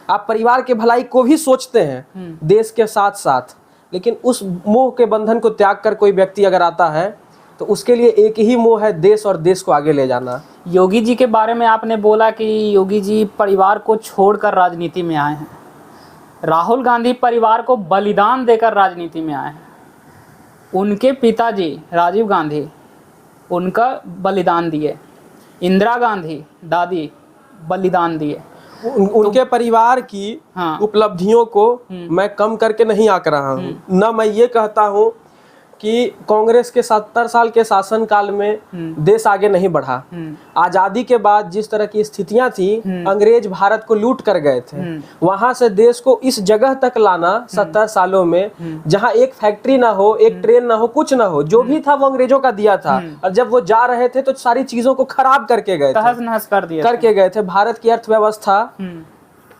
आप परिवार के भलाई को भी सोचते हैं देश के साथ साथ, लेकिन उस मोह के बंधन को त्याग कर कोई व्यक्ति अगर आता है तो उसके लिए एक ही मोह है, देश और देश को आगे ले जाना। योगी जी के बारे में आपने बोला कि योगी जी परिवार को छोड़कर राजनीति में आए हैं। राहुल गांधी परिवार को बलिदान देकर राजनीति में आए हैं। उनके पिताजी राजीव गांधी उनका बलिदान दिए, इंदिरा गांधी दादी बलिदान दिए। उनके परिवार की उपलब्धियों को मैं कम करके नहीं आंक रहा हूँ। न मैं ये कहता हूँ कि कांग्रेस के 70 साल के शासन काल में देश आगे नहीं बढ़ा। आजादी के बाद जिस तरह की स्थितियां थी, अंग्रेज भारत को लूट कर गए थे, वहां से देश को इस जगह तक लाना 70 सालों में, जहां एक फैक्ट्री ना हो, एक ट्रेन ना हो, कुछ ना हो, जो भी था वो अंग्रेजों का दिया था। और जब वो जा रहे थे तो सारी चीजों को खराब करके गए थे, तहस-नहस कर दिया करके गए थे। भारत की अर्थव्यवस्था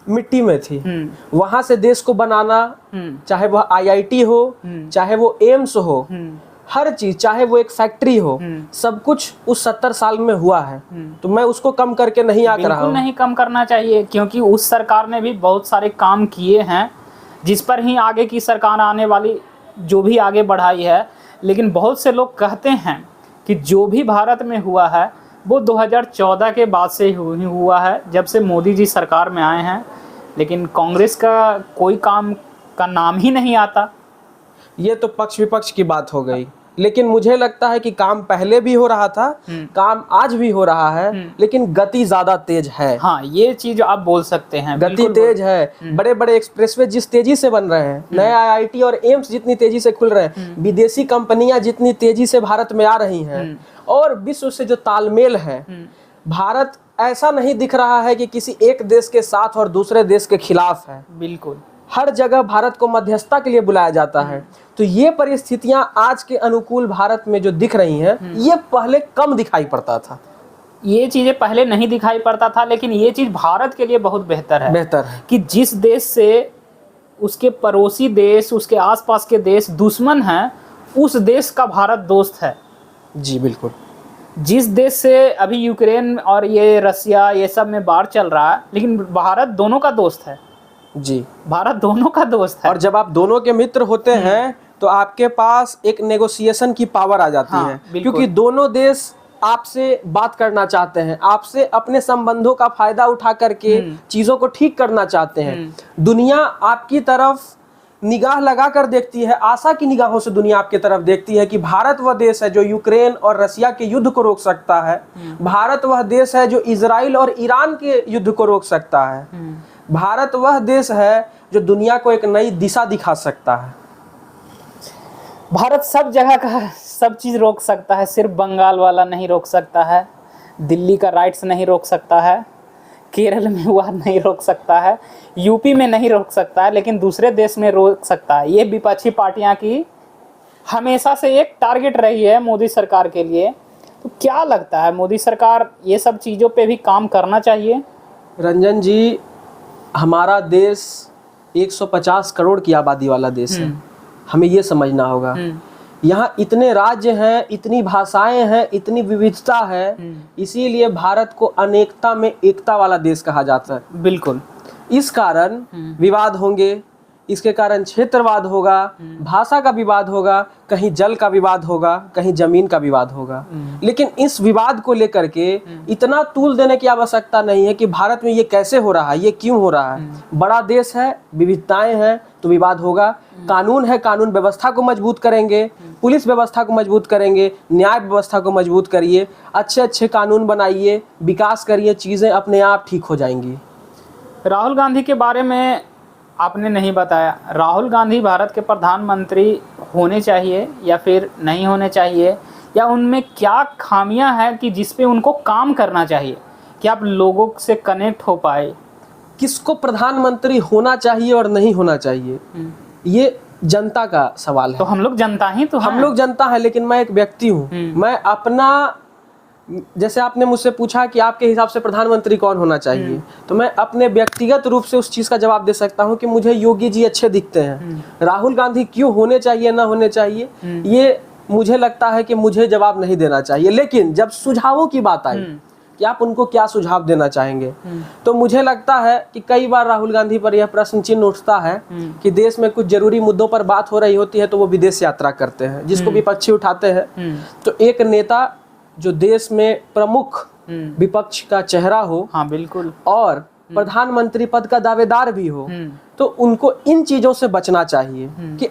मिट्टी में थी। वहां से देश को बनाना, चाहे वह IIT हो, चाहे वो एम्स हो, हर चीज, चाहे वो एक फैक्ट्री हो, सब कुछ उस 70 साल में हुआ है। तो मैं उसको कम करके नहीं आंक रहा हूं। नहीं कम करना चाहिए, क्योंकि उस सरकार ने भी बहुत सारे काम किए हैं जिस पर ही आगे की सरकार आने वाली जो भी आगे बढ़ाई है। लेकिन बहुत से लोग कहते हैं कि जो भी भारत में हुआ है वो 2014 के बाद से हुआ है, जब से मोदी जी सरकार में आए हैं। लेकिन कांग्रेस का कोई काम का नाम ही नहीं आता। ये तो पक्ष विपक्ष की बात हो गई, लेकिन मुझे लगता है कि काम पहले भी हो रहा था, काम आज भी हो रहा है, लेकिन गति ज्यादा तेज है। हाँ, ये चीज आप बोल सकते हैं, गति तेज है। बड़े बड़े एक्सप्रेसवे जिस तेजी से बन रहे हैं, नए आईआईटी और एम्स जितनी तेजी से खुल रहे हैं, विदेशी कंपनियां जितनी तेजी से भारत में आ रही हैं, और विश्व से जो तालमेल है, भारत ऐसा नहीं दिख रहा है कि किसी एक देश के साथ और दूसरे देश के खिलाफ है। बिल्कुल, हर जगह भारत को मध्यस्थता के लिए बुलाया जाता है। तो ये परिस्थितियां आज के अनुकूल भारत में जो दिख रही हैं, ये पहले कम दिखाई पड़ता था। ये चीजें पहले नहीं दिखाई पड़ता था, लेकिन ये चीज भारत के लिए बहुत बेहतर है कि जिस देश से उसके पड़ोसी देश, उसके आसपास के देश दुश्मन हैं, उस देश का भारत दोस्त है। जी बिल्कुल। जिस देश से अभी यूक्रेन और ये रसिया ये सब में बाढ़ चल रहा है, लेकिन भारत दोनों का दोस्त है। जी, भारत दोनों का दोस्त है। और जब आप दोनों के मित्र होते हैं तो आपके पास एक नेगोशिएशन की पावर आ जाती है, क्योंकि दोनों देश आपसे बात करना चाहते हैं, आपसे अपने संबंधों का फायदा उठा करके चीजों को ठीक करना चाहते हैं। दुनिया आपकी तरफ निगाह लगा कर देखती है, आशा की निगाहों से दुनिया आपकी तरफ देखती है कि भारत वह देश है जो यूक्रेन और रसिया के युद्ध को रोक सकता है। भारत वह देश है जो इजराइल और ईरान के युद्ध को रोक सकता है। भारत वह देश है जो दुनिया को एक नई दिशा दिखा सकता है। भारत सब जगह का सब चीज रोक सकता है, सिर्फ बंगाल वाला नहीं रोक सकता है, दिल्ली का राइट्स नहीं रोक सकता है, केरल में हुआ नहीं रोक सकता है, यूपी में नहीं रोक सकता है, लेकिन दूसरे देश में रोक सकता है। ये विपक्षी पार्टियां की हमेशा से एक टारगेट रही है मोदी सरकार के लिए। तो क्या लगता है, मोदी सरकार ये सब चीज़ों पे भी काम करना चाहिए? रंजन जी, हमारा देश 150 करोड़ की आबादी वाला देश है। हमें ये समझना होगा, यहाँ इतने राज्य हैं, इतनी भाषाएं हैं, इतनी विविधता है, इसीलिए भारत को अनेकता में एकता वाला देश कहा जाता है। बिल्कुल। इस कारण विवाद होंगे, इसके कारण क्षेत्रवाद होगा, भाषा का विवाद होगा, कहीं जल का विवाद होगा, कहीं जमीन का विवाद होगा। लेकिन इस विवाद को लेकर के इतना तूल देने की आवश्यकता नहीं है कि भारत में ये कैसे हो रहा है, ये क्यों हो रहा है। बड़ा देश है, विविधताएं हैं, तो विवाद होगा। कानून है, कानून व्यवस्था को मजबूत करेंगे, पुलिस व्यवस्था को मजबूत करेंगे, न्याय व्यवस्था को मजबूत करिए, अच्छे अच्छे कानून बनाइए, विकास करिए, चीज़ें अपने आप ठीक हो जाएंगी। राहुल गांधी के बारे में आपने नहीं बताया। राहुल गांधी भारत के प्रधानमंत्री होने चाहिए या फिर नहीं होने चाहिए, या उनमें क्या खामियां हैं कि जिस पे उनको काम करना चाहिए कि आप लोगों से कनेक्ट हो पाए? किसको प्रधानमंत्री होना चाहिए और नहीं होना चाहिए, ये जनता का सवाल है। तो हम लोग जनता ही तो हम लोग जनता है, लेकिन मैं एक व्यक्ति हूँ। मैं अपना, जैसे आपने मुझसे पूछा कि आपके हिसाब से प्रधानमंत्री कौन होना चाहिए, तो मैं अपने व्यक्तिगत रूप से उस चीज का जवाब दे सकता हूं कि मुझे योगी जी अच्छे दिखते हैं। राहुल गांधी क्यों होने चाहिए ना होने चाहिए, ये मुझे लगता है कि मुझे जवाब नहीं देना चाहिए। लेकिन जब सुझावों की बात आई कि आप उनको क्या सुझाव देना चाहेंगे, तो मुझे लगता है कि कई बार राहुल गांधी पर यह प्रश्न चिन्ह उठता है कि देश में कुछ जरूरी मुद्दों पर बात हो रही होती है तो वो विदेश यात्रा करते हैं, जिसको विपक्षी उठाते हैं। तो एक नेता जो देश में प्रमुख विपक्ष का चेहरा हो, हाँ बिल्कुल, और प्रधानमंत्री पद का दावेदार भी हो, तो उनको इन चीजों से बचना चाहिए कि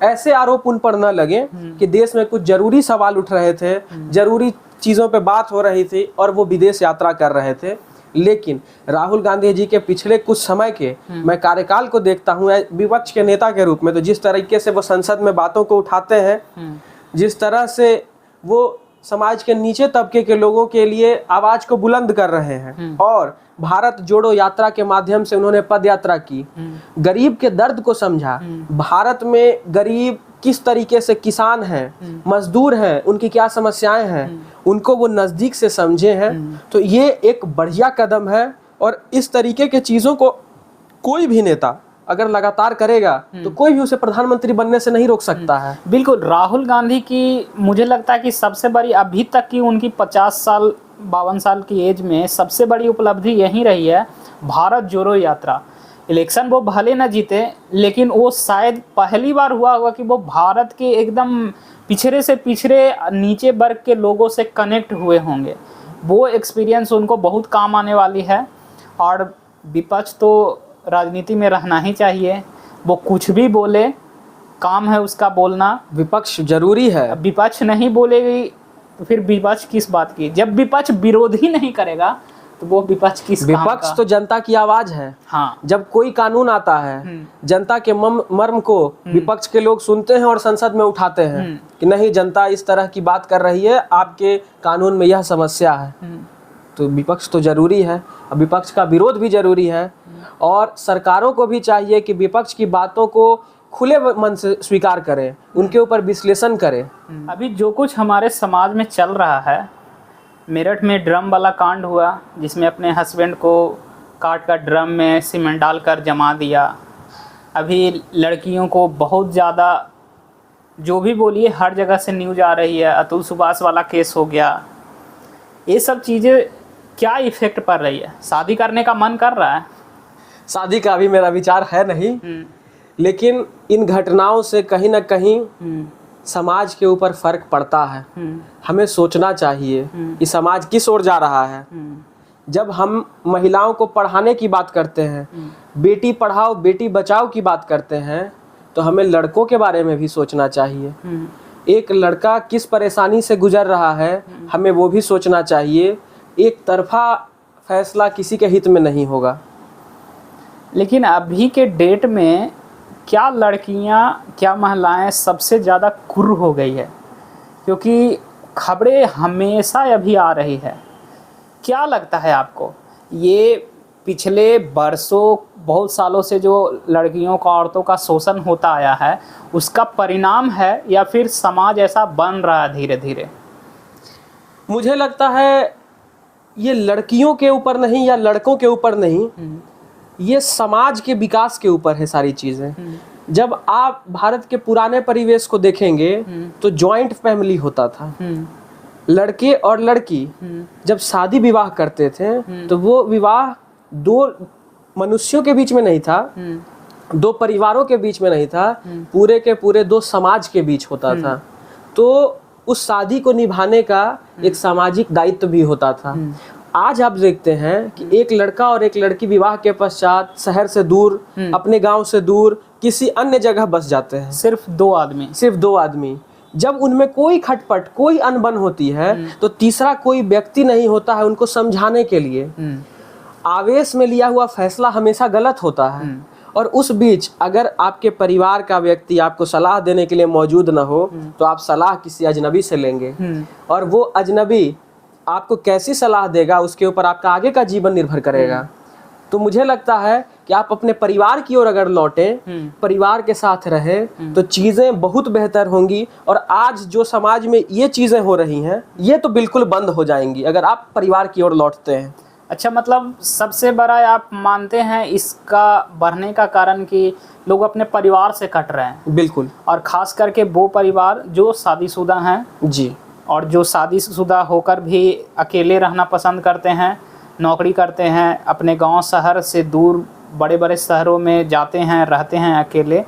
ऐसे आरोप उन पर न लगे कि देश में कुछ जरूरी सवाल उठ रहे थे, जरूरी चीजों पे बात हो रही थी और वो विदेश यात्रा कर रहे थे। लेकिन राहुल गांधी जी के पिछले कुछ समय के मैं कार्यकाल को देखता हूँ विपक्ष के नेता के रूप में, तो जिस तरीके से वो संसद में बातों को उठाते हैं, जिस तरह से वो समाज के नीचे तबके के लोगों के लिए आवाज को बुलंद कर रहे हैं, और भारत जोड़ो यात्रा के माध्यम से उन्होंने पद यात्रा की, गरीब के दर्द को समझा, भारत में गरीब किस तरीके से किसान हैं, मजदूर हैं, उनकी क्या समस्याएं हैं, उनको वो नजदीक से समझे हैं। तो ये एक बढ़िया कदम है, और इस तरीके के चीजों को कोई भी नेता अगर लगातार करेगा तो कोई भी उसे प्रधानमंत्री बनने से नहीं रोक सकता है। बिल्कुल। राहुल गांधी की मुझे लगता है कि सबसे बड़ी अभी तक की उनकी 50 साल 52 साल की एज में सबसे बड़ी उपलब्धि यही रही है भारत जोड़ो यात्रा। इलेक्शन वो भले ना जीते, लेकिन वो शायद पहली बार हुआ होगा कि वो भारत के एकदम पिछड़े से पिछड़े नीचे वर्ग के लोगों से कनेक्ट हुए होंगे। वो एक्सपीरियंस उनको बहुत काम आने वाली है। और विपक्ष तो राजनीति में रहना ही चाहिए, वो कुछ भी बोले काम है उसका बोलना। विपक्ष जरूरी है। अब विपक्ष नहीं बोलेगी तो फिर विपक्ष किस बात की? जब विपक्ष विरोध ही नहीं करेगा तो वो विपक्ष किस काम विपक्ष का? तो जनता की आवाज है। हाँ। जब कोई कानून आता है, जनता के मर्म को विपक्ष के लोग सुनते हैं और संसद में उठाते हैं कि नहीं, जनता इस तरह की बात कर रही है, आपके कानून में यह समस्या है, तो विपक्ष तो जरूरी है। अब विपक्ष का विरोध भी जरूरी है और सरकारों को भी चाहिए कि विपक्ष की बातों को खुले मन से स्वीकार करें, उनके ऊपर विश्लेषण करें। अभी जो कुछ हमारे समाज में चल रहा है, मेरठ में ड्रम वाला कांड हुआ जिसमें अपने हस्बैंड को काट कर ड्रम में सीमेंट डालकर जमा दिया। अभी लड़कियों को बहुत ज़्यादा, जो भी बोलिए, हर जगह से न्यूज़ आ रही है। अतुल सुभाष वाला केस हो गया। ये सब चीज़ें क्या इफ़ेक्ट पड़ रही है? शादी करने का मन कर रहा है? शादी का भी मेरा विचार है नहीं, लेकिन इन घटनाओं से कहीं ना कहीं समाज के ऊपर फर्क पड़ता है। हमें सोचना चाहिए कि समाज किस ओर जा रहा है। जब हम महिलाओं को पढ़ाने की बात करते हैं, बेटी पढ़ाओ बेटी बचाओ की बात करते हैं, तो हमें लड़कों के बारे में भी सोचना चाहिए। एक लड़का किस परेशानी से गुजर रहा है, हमें वो भी सोचना चाहिए। एक तरफा फैसला किसी के हित में नहीं होगा। लेकिन अभी के डेट में क्या लड़कियां, क्या महिलाएं सबसे ज़्यादा कुर्र हो गई है? क्योंकि खबरें हमेशा अभी आ रही है। क्या लगता है आपको, ये पिछले बरसों, बहुत सालों से जो लड़कियों का, औरतों का शोषण होता आया है, उसका परिणाम है या फिर समाज ऐसा बन रहा है धीरे धीरे? मुझे लगता है ये लड़कियों के ऊपर नहीं या लड़कों के ऊपर नहीं, ये समाज के विकास के ऊपर है सारी चीज़ें। जब आप भारत के पुराने परिवेश को देखेंगे तो जॉइंट फैमिली होता था। लड़के और लड़की जब शादी विवाह करते थे तो वो विवाह दो मनुष्यों के बीच में नहीं था, दो परिवारों के बीच में नहीं था, पूरे के पूरे दो समाज के बीच होता था। तो उस शादी को निभाने का एक सामाजिक दायित्व भी होता था। आज आप देखते हैं कि एक लड़का और एक लड़की विवाह के पश्चात शहर से दूर, अपने गांव से दूर किसी अन्य जगह बस जाते हैं। सिर्फ दो आदमी। जब उनमें कोई खटपट, कोई अनबन होती है तो तीसरा कोई व्यक्ति नहीं होता है उनको समझाने के लिए। आवेश में लिया हुआ फैसला हमेशा गलत होता है। और उस बीच अगर आपके परिवार का व्यक्ति आपको सलाह देने के लिए मौजूद न हो तो आप सलाह किसी अजनबी से लेंगे, और वो अजनबी आपको कैसी सलाह देगा उसके ऊपर आपका आगे का जीवन निर्भर करेगा। तो मुझे लगता है कि आप अपने परिवार की ओर अगर लौटें, परिवार के साथ रहें, तो चीज़ें बहुत बेहतर होंगी। और आज जो समाज में ये चीज़ें हो रही हैं, ये तो बिल्कुल बंद हो जाएंगी अगर आप परिवार की ओर लौटते हैं। अच्छा, मतलब सबसे बड़ा आप मानते हैं इसका बढ़ने का कारण कि लोग अपने परिवार से कट रहे हैं? बिल्कुल। और ख़ास करके वो परिवार जो शादीशुदा हैं जी, और जो शादीशुदा होकर भी अकेले रहना पसंद करते हैं, नौकरी करते हैं, अपने गांव शहर से दूर बड़े बड़े शहरों में जाते हैं, रहते हैं अकेले।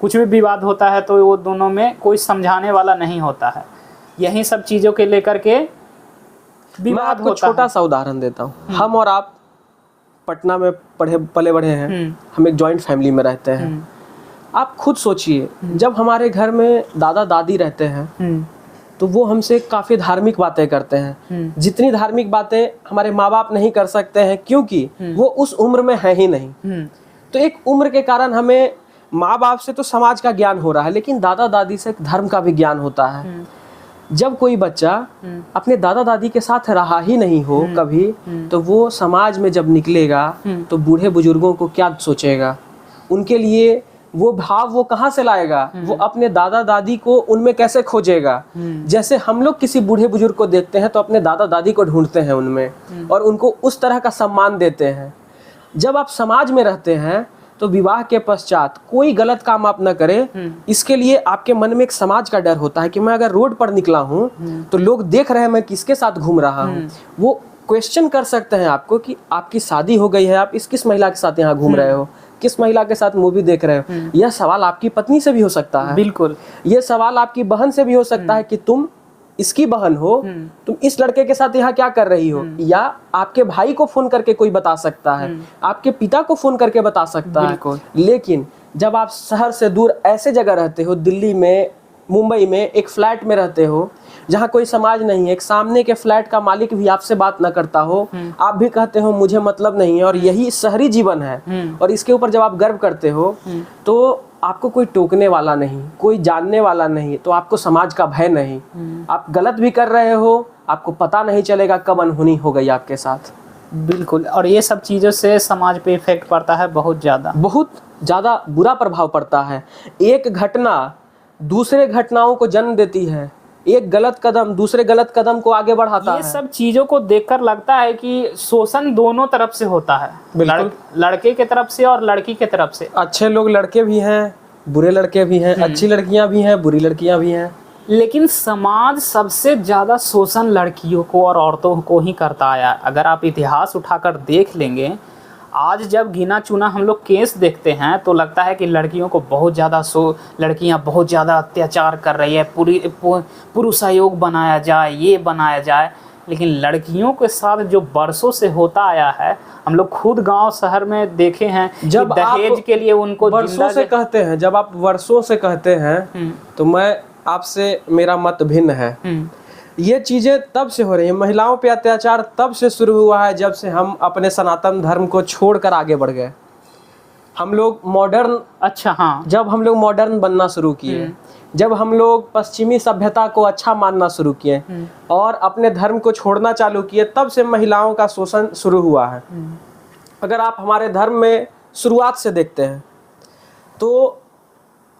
कुछ भी विवाद होता है तो वो दोनों में कोई समझाने वाला नहीं होता है। यही सब चीज़ों के लेकर के विवाद होता है। छोटा सा उदाहरण देता हूँ। हम और आप पटना में पले बढ़े हैं, हम एक जॉइंट फैमिली में रहते हैं। आप खुद सोचिए, जब हमारे घर में दादा दादी रहते हैं तो वो हमसे काफ़ी धार्मिक बातें करते हैं। जितनी धार्मिक बातें हमारे माँ बाप नहीं कर सकते हैं, क्योंकि वो उस उम्र में है ही नहीं। तो एक उम्र के कारण हमें माँ बाप से तो समाज का ज्ञान हो रहा है, लेकिन दादा दादी से धर्म का भी ज्ञान होता है। जब कोई बच्चा अपने दादा दादी के साथ रहा ही नहीं हो कभी, तो वो समाज में जब निकलेगा तो बूढ़े बुजुर्गों को क्या सोचेगा, उनके लिए वो भाव वो कहाँ से लाएगा, वो अपने दादा दादी को उनमें कैसे खोजेगा। जैसे हम लोग किसी बूढ़े बुजुर्ग को देखते हैं तो अपने दादा दादी को ढूंढते हैं उनमें और उनको उस तरह का सम्मान देते हैं। जब आप समाज में रहते हैं तो विवाह के पश्चात कोई गलत काम आप न करें, इसके लिए आपके मन में एक समाज का डर होता है कि मैं अगर रोड पर निकला हूँ तो लोग देख रहे हैं मैं किसके साथ घूम रहा हूँ। वो क्वेश्चन कर सकते हैं आपको कि आपकी शादी हो गई है, आप किस महिला के साथ यहाँ घूम रहे हो, किस महिला के साथ मूवी देख रहे हो। यह सवाल आपकी पत्नी से भी हो सकता है। बिल्कुल। यह सवाल आपकी बहन से भी हो सकता है कि तुम इसकी बहन हो, तुम इस लड़के के साथ यहाँ क्या कर रही हो। या आपके भाई को फोन करके कोई बता सकता है, आपके पिता को फोन करके बता सकता है। लेकिन जब आप शहर से दूर ऐसे जगह रहते हो, दिल्ली में, मुंबई में, एक फ्लैट में रहते हो जहाँ कोई समाज नहीं है, एक सामने के फ्लैट का मालिक भी आपसे बात ना करता हो, आप भी कहते हो मुझे मतलब नहीं है, और यही शहरी जीवन है, और इसके ऊपर जब आप गर्व करते हो तो आपको कोई टोकने वाला नहीं, कोई जानने वाला नहीं, तो आपको समाज का भय नहीं। आप गलत भी कर रहे हो, आपको पता नहीं चलेगा कब अनहोनी हो गई आपके साथ। बिल्कुल, और ये सब चीज़ों से समाज पे इफेक्ट पड़ता है, बहुत ज़्यादा बुरा प्रभाव पड़ता है। एक घटना दूसरे घटनाओं को जन्म देती है, एक गलत कदम दूसरे गलत कदम को आगे बढ़ाता है। ये सब चीज़ों को देखकर लगता है कि शोषण दोनों तरफ से होता है, लड़के के तरफ से और लड़की के तरफ से। अच्छे लोग लड़के भी हैं, बुरे लड़के भी हैं, अच्छी लड़कियां भी हैं, बुरी लड़कियां भी हैं। लेकिन समाज सबसे ज़्यादा शोषण लड़कियों को और औरतों को ही करता आया। अगर आप इतिहास उठाकर देख लेंगे, आज जब गिना चुना हम लोग केस देखते हैं तो लगता है कि लड़कियों को बहुत ज़्यादा लड़कियां बहुत ज़्यादा अत्याचार कर रही है, पुरुष आयोग बनाया जाए, ये बनाया जाए। लेकिन लड़कियों के साथ जो बरसों से होता आया है, हम लोग खुद गांव शहर में देखे हैं, जब दहेज के लिए उनको वर्षों से कहते हैं, जब आप वर्षों से कहते हैं तो मैं आपसे, मेरा मत भिन्न है। ये चीजें तब से हो रही है, महिलाओं पे अत्याचार तब से शुरू हुआ है जब से हम अपने सनातन धर्म को छोड़कर आगे बढ़ गए। हम लोग मॉडर्न, जब हम लोग मॉडर्न बनना शुरू किए, जब हम लोग पश्चिमी सभ्यता को अच्छा मानना शुरू किए और अपने धर्म को छोड़ना चालू किए, तब से महिलाओं का शोषण शुरू हुआ है। अगर आप हमारे धर्म में शुरुआत से देखते हैं तो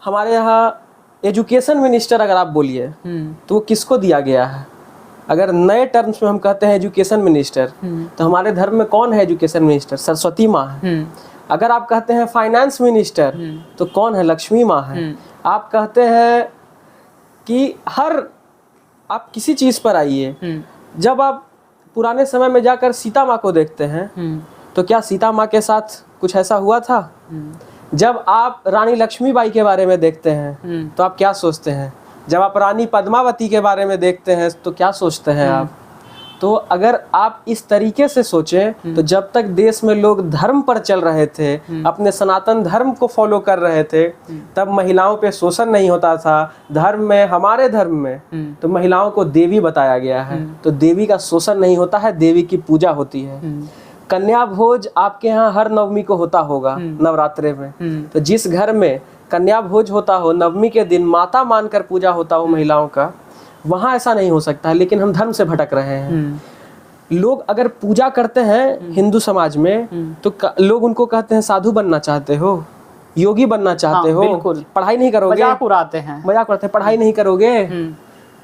हमारे यहाँ एजुकेशन मिनिस्टर अगर आप बोलिए तो वो किसको दिया गया है? अगर नए टर्म्स में हम कहते हैं एजुकेशन मिनिस्टर, तो हमारे धर्म में कौन है एजुकेशन मिनिस्टर? सरस्वती माँ है। अगर आप कहते हैं फाइनेंस मिनिस्टर, तो कौन है? लक्ष्मी माँ है। आप कहते हैं कि आप किसी चीज पर आइए, जब आप पुराने समय में जाकर सीता माँ को देखते हैं तो क्या सीता माँ के साथ कुछ ऐसा हुआ था? जब आप रानी लक्ष्मीबाई के बारे में देखते हैं तो आप क्या सोचते हैं? जब आप रानी पद्मावती के बारे में देखते हैं तो क्या सोचते हैं आप? तो अगर आप इस तरीके से सोचें तो जब तक देश में लोग धर्म पर चल रहे थे, अपने सनातन धर्म को फॉलो कर रहे थे, तब महिलाओं पे शोषण नहीं होता था। धर्म में, हमारे धर्म में तो महिलाओं को देवी बताया गया है, तो देवी का शोषण नहीं होता है, देवी की पूजा होती है। कन्या भोज आपके यहाँ हर नवमी को होता होगा, नवरात्रे में। तो जिस घर में कन्या भोज होता हो, नवमी के दिन माता मानकर पूजा होता हो महिलाओं का, वहाँ ऐसा नहीं हो सकता है। लेकिन हम धर्म से भटक रहे हैं। लोग अगर पूजा करते हैं हिंदू समाज में तो लोग उनको कहते हैं साधु बनना चाहते हो, योगी बनना चाहते हो, पढ़ाई नहीं करोगे, मजाक उड़ाते हैं, पढ़ाई नहीं करोगे।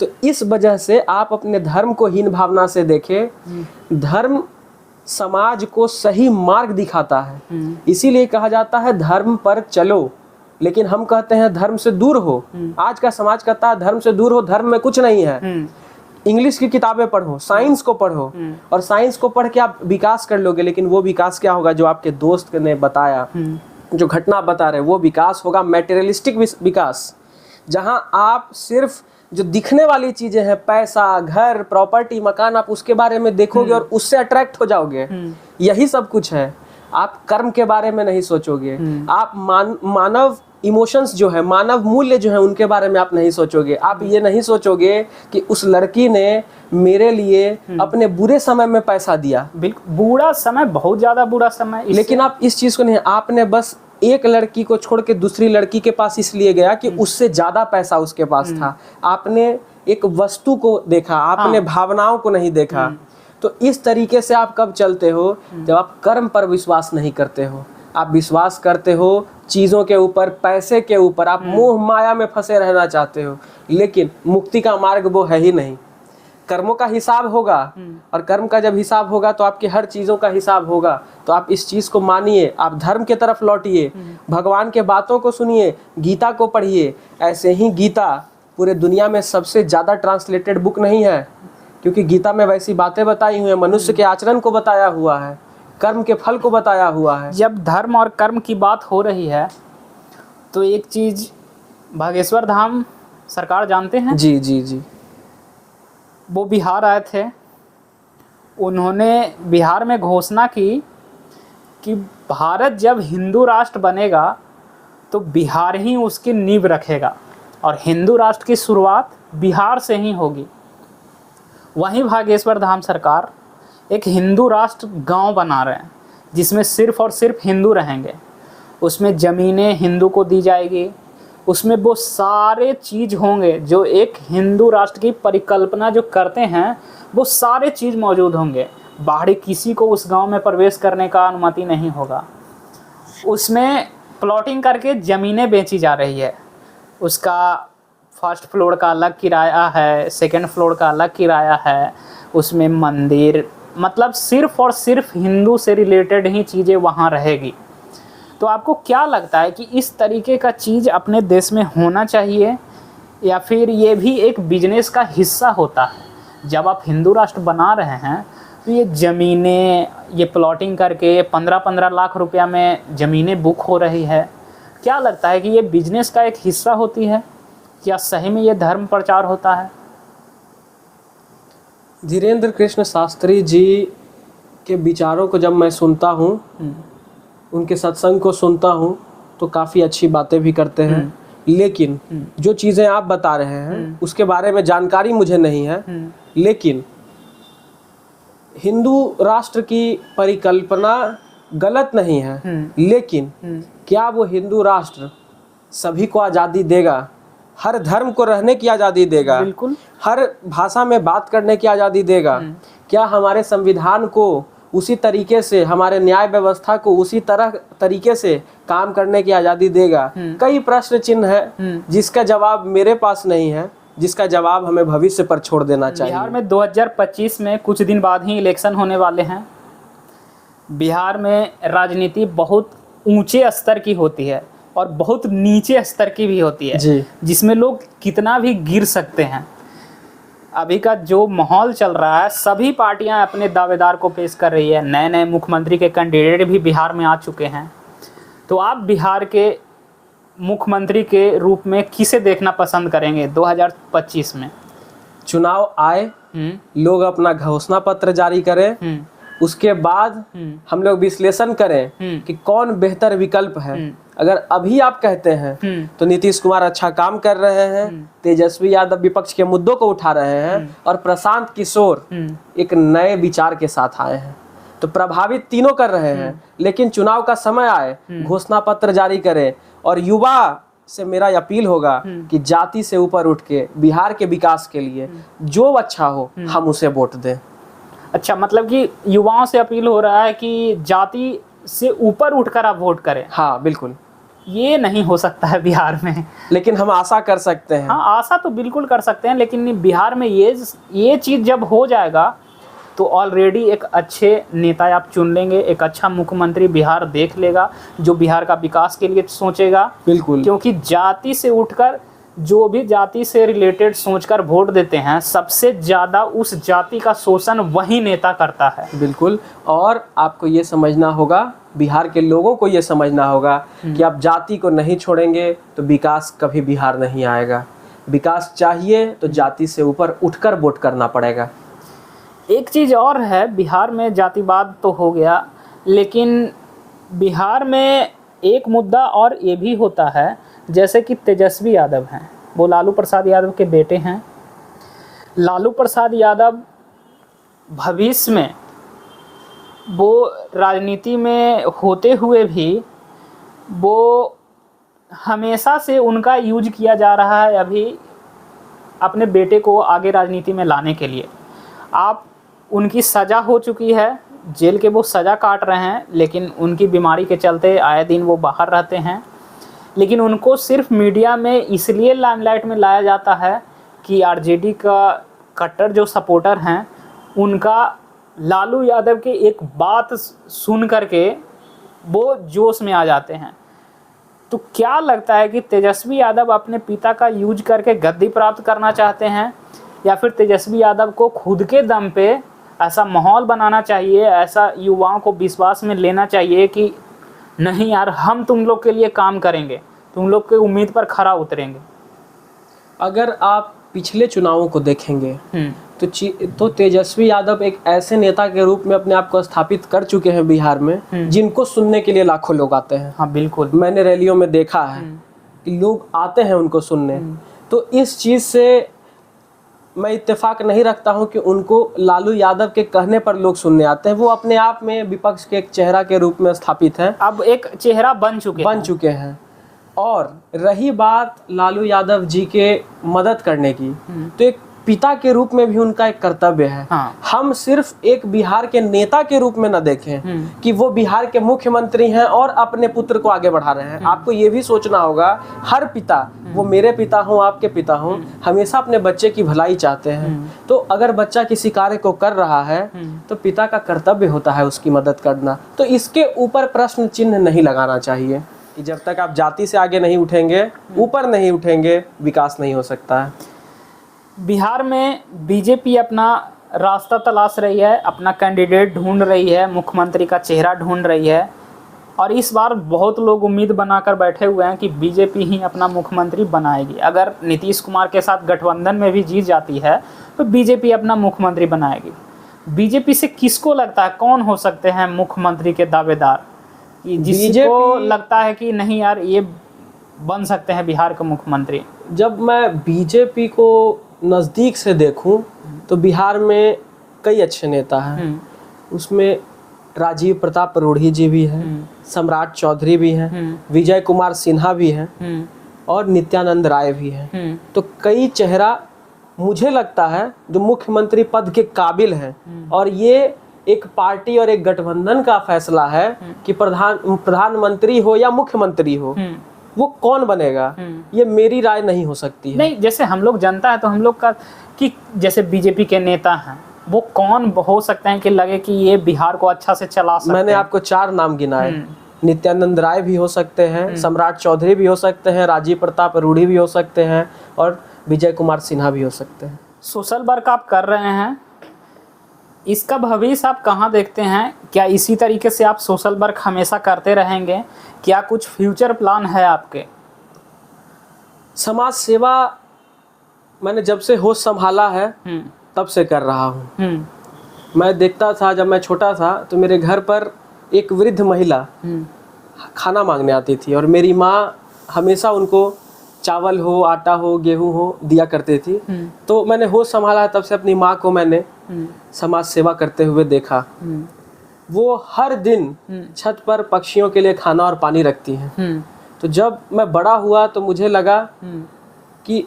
तो इस वजह से आप अपने धर्म को हीन भावना से देखें। धर्म समाज को सही मार्ग दिखाता है, इसीलिए कहा जाता है धर्म पर चलो। लेकिन हम कहते हैं धर्म से दूर हो। आज का समाज कहता है धर्म से दूर हो, धर्म में कुछ नहीं है। इंग्लिश की किताबें पढ़ो, साइंस को पढ़ो, और साइंस को पढ़ के आप विकास कर लोगे। लेकिन वो विकास क्या होगा जो आपके दोस्त ने बताया, जो घटना बता रहे, वो विकास होगा मैटेरियलिस्टिक विकास, जहां आप सिर्फ जो दिखने वाली चीजें हैं, पैसा, घर, प्रॉपर्टी, मकान, आप उसके बारे में देखोगे और उससे अट्रैक्ट हो जाओगे। यही सब कुछ है। आप कर्म के बारे में नहीं सोचोगे। आप मानव इमोशंस जो है, मानव मूल्य जो है, उनके बारे में आप नहीं सोचोगे। आप ये नहीं सोचोगे कि उस लड़की ने मेरे लिए अपने बुरे समय में पैसा दिया। बिल्कुल, बुरा समय, बहुत ज्यादा बुरा समय। लेकिन आप इस चीज को नहीं, आपने बस एक लड़की को छोड़ के दूसरी लड़की के पास इसलिए गया कि उससे ज्यादा पैसा उसके पास था। आपने एक वस्तु को देखा, आपने भावनाओं को नहीं देखा। तो इस तरीके से आप कब चलते हो? जब आप कर्म पर विश्वास नहीं करते हो, आप विश्वास करते हो चीजों के ऊपर, पैसे के ऊपर, आप मोह माया में फंसे रहना चाहते हो। लेकिन मुक्ति का मार्ग वो है ही नहीं। कर्मों का हिसाब होगा, और कर्म का जब हिसाब होगा तो आपकी हर चीजों का हिसाब होगा। तो आप इस चीज को मानिए, आप धर्म के तरफ लौटिए, भगवान के बातों को सुनिए, गीता को पढ़िए। ऐसे ही गीता पूरे दुनिया में सबसे ज्यादा ट्रांसलेटेड बुक नहीं है, क्योंकि गीता में वैसी बातें बताई हुई है, मनुष्य के आचरण को बताया हुआ है, कर्म के फल को बताया हुआ है। जब धर्म और कर्म की बात हो रही है तो एक चीज बागेश्वर धाम सरकार जानते हैं? जी जी जी। वो बिहार आए थे, उन्होंने बिहार में घोषणा की कि भारत जब हिंदू राष्ट्र बनेगा तो बिहार ही उसकी नींव रखेगा और हिंदू राष्ट्र की शुरुआत बिहार से ही होगी। वहीं भागेश्वर धाम सरकार एक हिंदू राष्ट्र गांव बना रहे हैं जिसमें सिर्फ और सिर्फ हिंदू रहेंगे। उसमें ज़मीनें हिंदू को दी जाएगी, उसमें वो सारे चीज़ होंगे जो एक हिंदू राष्ट्र की परिकल्पना जो करते हैं, वो सारे चीज़ मौजूद होंगे। बाहरी किसी को उस गांव में प्रवेश करने का अनुमति नहीं होगा। उसमें प्लॉटिंग करके ज़मीनें बेची जा रही है। उसका फर्स्ट फ्लोर का अलग किराया है, सेकंड फ्लोर का अलग किराया है। उसमें मंदिर, मतलब सिर्फ और सिर्फ हिंदू से रिलेटेड ही चीज़ें वहाँ रहेगी। तो आपको क्या लगता है कि इस तरीके का चीज़ अपने देश में होना चाहिए या फिर ये भी एक बिजनेस का हिस्सा होता है? जब आप हिंदू राष्ट्र बना रहे हैं तो ये ज़मीनें, ये प्लॉटिंग करके 15-15 लाख रुपया में ज़मीनें बुक हो रही है, क्या लगता है कि ये बिजनेस का एक हिस्सा होती है? क्या सही में ये धर्म प्रचार होता है? धीरेन्द्र कृष्ण शास्त्री जी के विचारों को जब मैं सुनता हूँ, उनके सत्संग को सुनता हूँ, तो काफ़ी अच्छी बातें भी करते हैं। लेकिन जो चीज़ें आप बता रहे हैं उसके बारे में जानकारी मुझे नहीं है। लेकिन हिंदू राष्ट्र की परिकल्पना गलत नहीं है, लेकिन क्या वो हिंदू राष्ट्र सभी को आज़ादी देगा? हर धर्म को रहने की आज़ादी देगा? बिल्कुल। हर भाषा में बात करने की आज़ादी देगा? क्या हमारे संविधान को उसी तरीके से, हमारे न्याय व्यवस्था को उसी तरीके से काम करने की आज़ादी देगा? कई प्रश्न चिन्ह है जिसका जवाब मेरे पास नहीं है, जिसका जवाब हमें भविष्य पर छोड़ देना चाहिए। बिहार में 2025 में कुछ दिन बाद ही इलेक्शन होने वाले हैं। बिहार में राजनीति बहुत ऊंचे स्तर की होती है और बहुत नीचे स्तर की भी होती है जी। जिसमें लोग कितना भी गिर सकते हैं। अभी का जो माहौल चल रहा है, सभी पार्टियां अपने दावेदार को पेश कर रही है। नए नए मुख्यमंत्री के कैंडिडेट भी बिहार में आ चुके हैं। तो आप बिहार के मुख्यमंत्री के रूप में किसे देखना पसंद करेंगे 2025 में? चुनाव आए, लोग अपना घोषणा पत्र जारी करें, उसके बाद हम लोग विश्लेषण करें कि कौन बेहतर विकल्प है। अगर अभी आप कहते हैं तो नीतीश कुमार अच्छा काम कर रहे हैं, तेजस्वी यादव विपक्ष के मुद्दों को उठा रहे हैं और प्रशांत किशोर एक नए विचार के साथ आए हैं, तो प्रभावित तीनों कर रहे हैं। लेकिन चुनाव का समय आए, घोषणा पत्र जारी करें और युवा से मेरा अपील होगा कि जाति से ऊपर उठ के बिहार के विकास के लिए जो अच्छा हो हम उसे वोट दें। अच्छा, मतलब कि युवाओं से अपील हो रहा है कि जाति से ऊपर उठकर आप वोट करें। हाँ बिल्कुल, ये नहीं हो सकता है बिहार में, लेकिन हम आशा कर सकते हैं। हाँ, आशा तो बिल्कुल कर सकते हैं, लेकिन बिहार में ये चीज़ जब हो जाएगा तो ऑलरेडी एक अच्छे नेता आप चुन लेंगे, एक अच्छा मुख्यमंत्री बिहार देख लेगा जो बिहार का विकास के लिए सोचेगा। बिल्कुल, क्योंकि जाति से उठकर जो भी जाति से रिलेटेड सोचकर वोट देते हैं, सबसे ज़्यादा उस जाति का शोषण वही नेता करता है। बिल्कुल, और आपको ये समझना होगा, बिहार के लोगों को ये समझना होगा कि आप जाति को नहीं छोड़ेंगे तो विकास कभी बिहार नहीं आएगा। विकास चाहिए तो जाति से ऊपर उठकर वोट करना पड़ेगा। एक चीज़ और है, बिहार में जातिवाद तो हो गया, लेकिन बिहार में एक मुद्दा और ये भी होता है, जैसे कि तेजस्वी यादव हैं, वो लालू प्रसाद यादव के बेटे हैं। लालू प्रसाद यादव भविष्य में वो राजनीति में होते हुए भी वो हमेशा से उनका यूज किया जा रहा है अभी अपने बेटे को आगे राजनीति में लाने के लिए। आप उनकी सज़ा हो चुकी है, जेल के वो सज़ा काट रहे हैं, लेकिन उनकी बीमारी के चलते आए दिन वो बाहर रहते हैं। लेकिन उनको सिर्फ मीडिया में इसलिए लाइमलाइट में लाया जाता है कि आरजेडी का कट्टर जो सपोर्टर हैं उनका लालू यादव के एक बात सुन करके वो जोश में आ जाते हैं। तो क्या लगता है कि तेजस्वी यादव अपने पिता का यूज करके गद्दी प्राप्त करना चाहते हैं, या फिर तेजस्वी यादव को खुद के दम पे ऐसा माहौल बनाना चाहिए, ऐसा युवाओं को विश्वास में लेना चाहिए कि नहीं यार, हम तुम लोग के लिए काम करेंगे, तुम लोग के उम्मीद पर खरा उतरेंगे? अगर आप पिछले चुनावों को देखेंगे तो तेजस्वी यादव एक ऐसे नेता के रूप में अपने आप को स्थापित कर चुके हैं बिहार में, जिनको सुनने के लिए लाखों लोग आते हैं। हाँ बिल्कुल, मैंने रैलियों में देखा है कि लोग आते हैं उनको सुनने। तो इस चीज़ से मैं इत्तेफाक नहीं रखता हूं कि उनको लालू यादव के कहने पर लोग सुनने आते हैं। वो अपने आप में विपक्ष के एक चेहरा के रूप में स्थापित हैं, अब एक चेहरा बन चुके हैं। और रही बात लालू यादव जी के मदद करने की, तो एक पिता के रूप में भी उनका एक कर्तव्य है। हाँ। हम सिर्फ एक बिहार के नेता के रूप में न देखें कि वो बिहार के मुख्यमंत्री हैं और अपने पुत्र को आगे बढ़ा रहे हैं। आपको ये भी सोचना होगा, हर पिता, वो मेरे पिता हों, आपके पिता हों, हमेशा अपने बच्चे की भलाई चाहते हैं। तो अगर बच्चा किसी कार्य को कर रहा है तो पिता का कर्तव्य होता है उसकी मदद करना। तो इसके ऊपर प्रश्न चिन्ह नहीं लगाना चाहिए कि जब तक आप जाति से आगे नहीं उठेंगे, ऊपर नहीं उठेंगे, विकास नहीं हो सकता है। बिहार में बीजेपी अपना रास्ता तलाश रही है, अपना कैंडिडेट ढूंढ रही है, मुख्यमंत्री का चेहरा ढूंढ रही है, और इस बार बहुत लोग उम्मीद बनाकर बैठे हुए हैं कि बीजेपी ही अपना मुख्यमंत्री बनाएगी। अगर नीतीश कुमार के साथ गठबंधन में भी जीत जाती है तो बीजेपी अपना मुख्यमंत्री बनाएगी। बीजेपी से किसको लगता है कौन हो सकते हैं मुख्यमंत्री के दावेदार, जिसको लगता है कि नहीं यार ये बन सकते हैं बिहार के मुख्यमंत्री? जब मैं बीजेपी को नज़दीक से देखूं तो बिहार में कई अच्छे नेता हैं। उसमें राजीव प्रताप रूढ़ी जी भी हैं, सम्राट चौधरी भी हैं, विजय कुमार सिन्हा भी हैं, और नित्यानंद राय भी हैं। तो कई चेहरा मुझे लगता है जो मुख्यमंत्री पद के काबिल हैं। और ये एक पार्टी और एक गठबंधन का फैसला है कि प्रधानमंत्री हो या मुख्यमंत्री हो, वो कौन बनेगा, ये मेरी राय नहीं हो सकती है। नहीं, जैसे हम लोग जनता है तो हम लोग का कि जैसे बीजेपी के नेता हैं वो कौन हो सकते हैं कि लगे कि ये बिहार को अच्छा से चला सकते हैं? मैंने आपको 4 नाम गिनाए। नित्यानंद राय भी हो सकते हैं, सम्राट चौधरी भी हो सकते हैं, राजीव प्रताप रूढ़ी भी हो सकते हैं, और विजय कुमार सिन्हा भी हो सकते हैं। सोशल वर्क आप कर रहे हैं, इसका भविष्य आप कहाँ देखते हैं? क्या इसी तरीके से आप सोशल वर्क हमेशा करते रहेंगे? क्या कुछ फ्यूचर प्लान है आपके? समाज सेवा मैंने जब से होश संभाला है तब से कर रहा हूँ। मैं देखता था, जब मैं छोटा था तो मेरे घर पर एक वृद्ध महिला खाना मांगने आती थी, और मेरी माँ हमेशा उनको चावल हो, आटा हो, गेहूं हो दिया करती थी। तो मैंने होश संभाला है तब से अपनी माँ को मैंने समाज सेवा करते हुए देखा। वो हर दिन छत पर पक्षियों के लिए खाना और पानी रखती हैं। तो जब मैं बड़ा हुआ तो मुझे लगा कि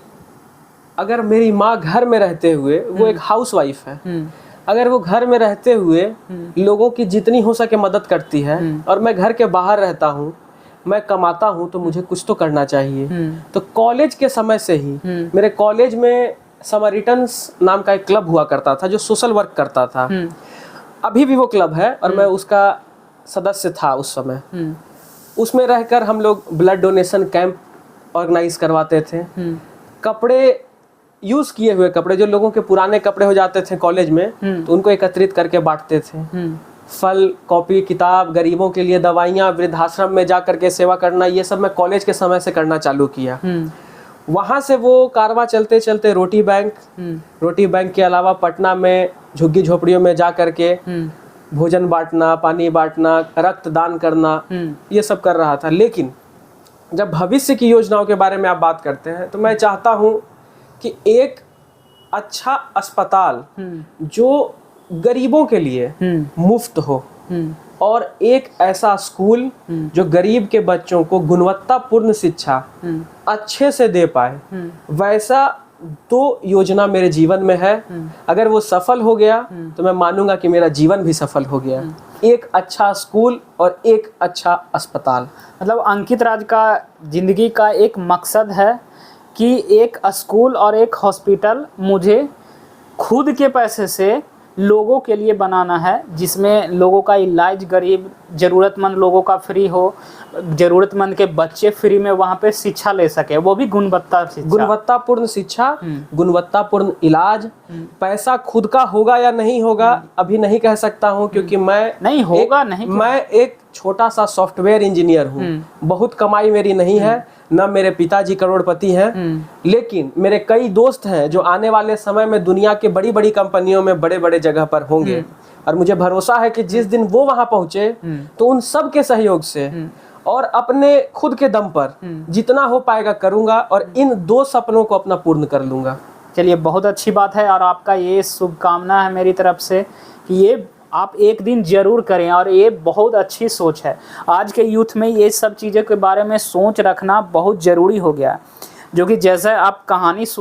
अगर मेरी माँ घर में रहते हुए, वो एक हाउसवाइफ है, अगर वो घर में रहते हुए लोगों की जितनी हो सके मदद करती है, और मैं घर के बाहर रहता हूँ, मैं कमाता हूँ, तो मुझे कुछ तो करना चाहिए। तो कॉलेज के समय से ही मेरे कॉलेज में समरिटन्स नाम का एक क्लब हुआ करता था जो सोशल वर्क करता था। अभी भी वो क्लब है और मैं उसका सदस्य था उस समय। उसमें रहकर हम लोग ब्लड डोनेशन कैंप ऑर्गेनाइज करवाते थे। कपड़े, यूज किए हुए कपड़े, जो लोगों के पुराने कपड़े हो जाते थे कॉलेज में, तो उनको एकत्रित करके बांटते थे। फल, कॉपी, किताब, गरीबों के लिए दवाइयाँ, वृद्धाश्रम में जा करके सेवा करना, ये सब मैं कॉलेज के समय से करना चालू किया। वहाँ से वो कारवां चलते चलते रोटी बैंक के अलावा पटना में झुग्गी झोपड़ियों में जा करके भोजन बांटना, पानी बांटना, रक्तदान करना, ये सब कर रहा था। लेकिन जब भविष्य की योजनाओं के बारे में आप बात करते हैं तो मैं चाहता हूँ कि एक अच्छा अस्पताल जो गरीबों के लिए मुफ्त हो, और एक ऐसा स्कूल जो गरीब के बच्चों को गुणवत्तापूर्ण शिक्षा अच्छे से दे पाए, वैसा 2 योजना मेरे जीवन में है। अगर वो सफल हो गया तो मैं मानूंगा कि मेरा जीवन भी सफल हो गया। एक अच्छा स्कूल और एक अच्छा अस्पताल। मतलब अंकित राज का जिंदगी का एक मकसद है कि एक स्कूल और एक हॉस्पिटल मुझे खुद के पैसे से लोगों के लिए बनाना है, जिसमें लोगों का इलाज, गरीब ज़रूरतमंद लोगों का फ्री हो, ज़रूरतमंद के बच्चे फ्री में वहाँ पे शिक्षा ले सके, वो भी गुणवत्तापूर्ण शिक्षा, गुणवत्तापूर्ण इलाज। पैसा खुद का होगा या नहीं होगा अभी नहीं कह सकता हूँ, क्योंकि मैं एक छोटा सा सॉफ्टवेयर इंजीनियर हूँ। बहुत कमाई मेरी नहीं है, न मेरे पिताजी करोड़पति हैं, लेकिन मेरे कई दोस्त हैं जो आने वाले समय में दुनिया के बड़ी बड़ी कंपनियों में बड़े बड़े जगह पर होंगे। और मुझे भरोसा है कि जिस दिन वो वहां पहुंचे तो उन सब के सहयोग से और अपने खुद के दम पर जितना हो पाएगा करूंगा और इन 2 सपनों को अपना पूर्ण कर लूंगा। चलिए, बहुत अच्छी बात है और आपका ये शुभकामना है मेरी तरफ से कि ये आप एक दिन जरूर करें, और ये बहुत अच्छी सोच है। आज के यूथ में ये सब चीज़ों के बारे में सोच रखना बहुत ज़रूरी हो गया, जो कि जैसे आप कहानी सुन